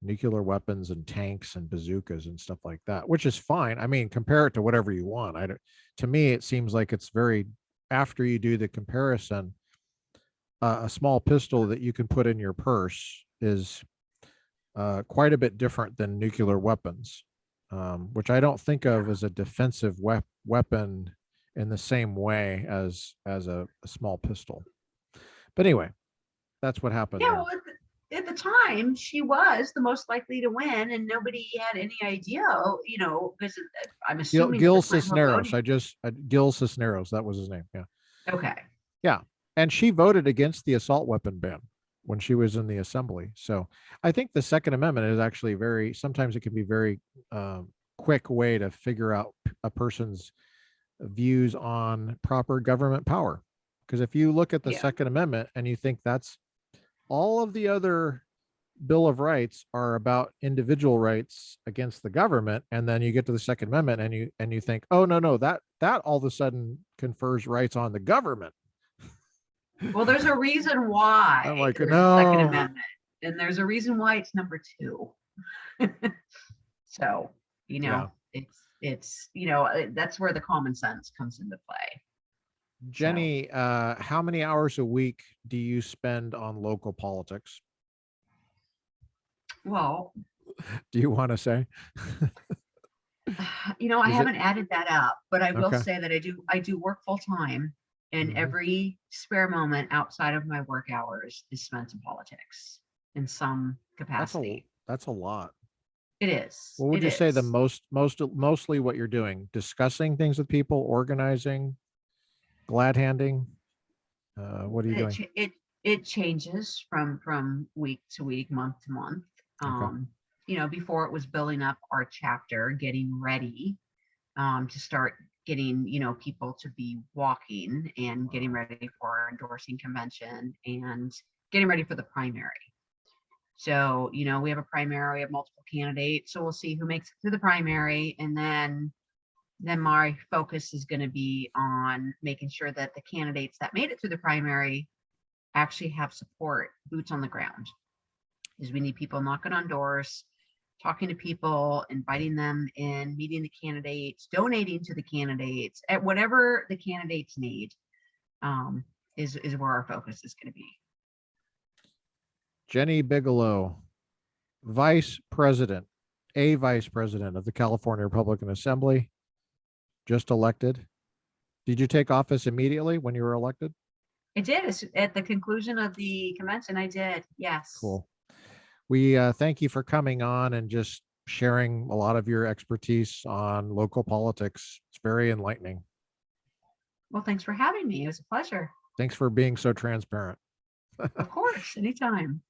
nuclear weapons and tanks and bazookas and stuff like that, which is fine. I mean, compare it to whatever you want. I don't, to me, it seems like it's very, after you do the comparison, a small pistol that you can put in your purse is quite a bit different than nuclear weapons, which I don't think of as a defensive weapon in the same way as a small pistol. But anyway, that's what happened Yeah, there. well, at the time, she was the most likely to win, and nobody had any idea, because I'm assuming at Gil the time her Cisneros. voting. I just Gil Cisneros. That was his name. Yeah, Okay. yeah. And she voted against the assault weapon ban when she was in the assembly. So I think the Second Amendment is actually very. Sometimes it can be very quick way to figure out a person's views on proper government power. Because if you look at the Yeah. Second Amendment and you think that's all of the other Bill of Rights are about individual rights against the government, and then you get to the Second Amendment and you think, oh no, that all of a sudden confers rights on the government. Well, there's a reason why I'm like, there's a Second no. Amendment, and there's a reason why it's number two. So, Yeah. that's where the common sense comes into play. So, Jennye, how many hours a week do you spend on local politics? well, Do you want to say? I Is it haven't added that up, but I will okay? say that I do work full time, and Hmm. every spare moment outside of my work hours is spent in politics in some That's capacity. that's a lot. It is. What would It you say the is. mostly what you're doing? Discussing things with people, organizing, glad handing. What are you It doing? ch- it it changes from week to week, month to month. Okay. Um, before it was building up our chapter, getting ready to start getting people to be walking and getting ready for our endorsing convention and getting ready for the primary. So, we have a primary, we have multiple candidates, so we'll see who makes it through the primary, and then my focus is going to be on making sure that the candidates that made it through the primary actually have support, boots on the ground, because we need people knocking on doors, talking to people, inviting them in, meeting the candidates, donating to the candidates, at whatever the candidates need, is where our focus is going to be. Jennye Biggelow, Vice President of the California Republican Assembly, just elected. Did you take office immediately when you were elected? I did. At the conclusion of the convention, I did. Yes. Cool. We thank you for coming on and just sharing a lot of your expertise on local politics. It's very enlightening. Well, thanks for having me. It was a pleasure. Thanks for being so transparent. Of course, anytime.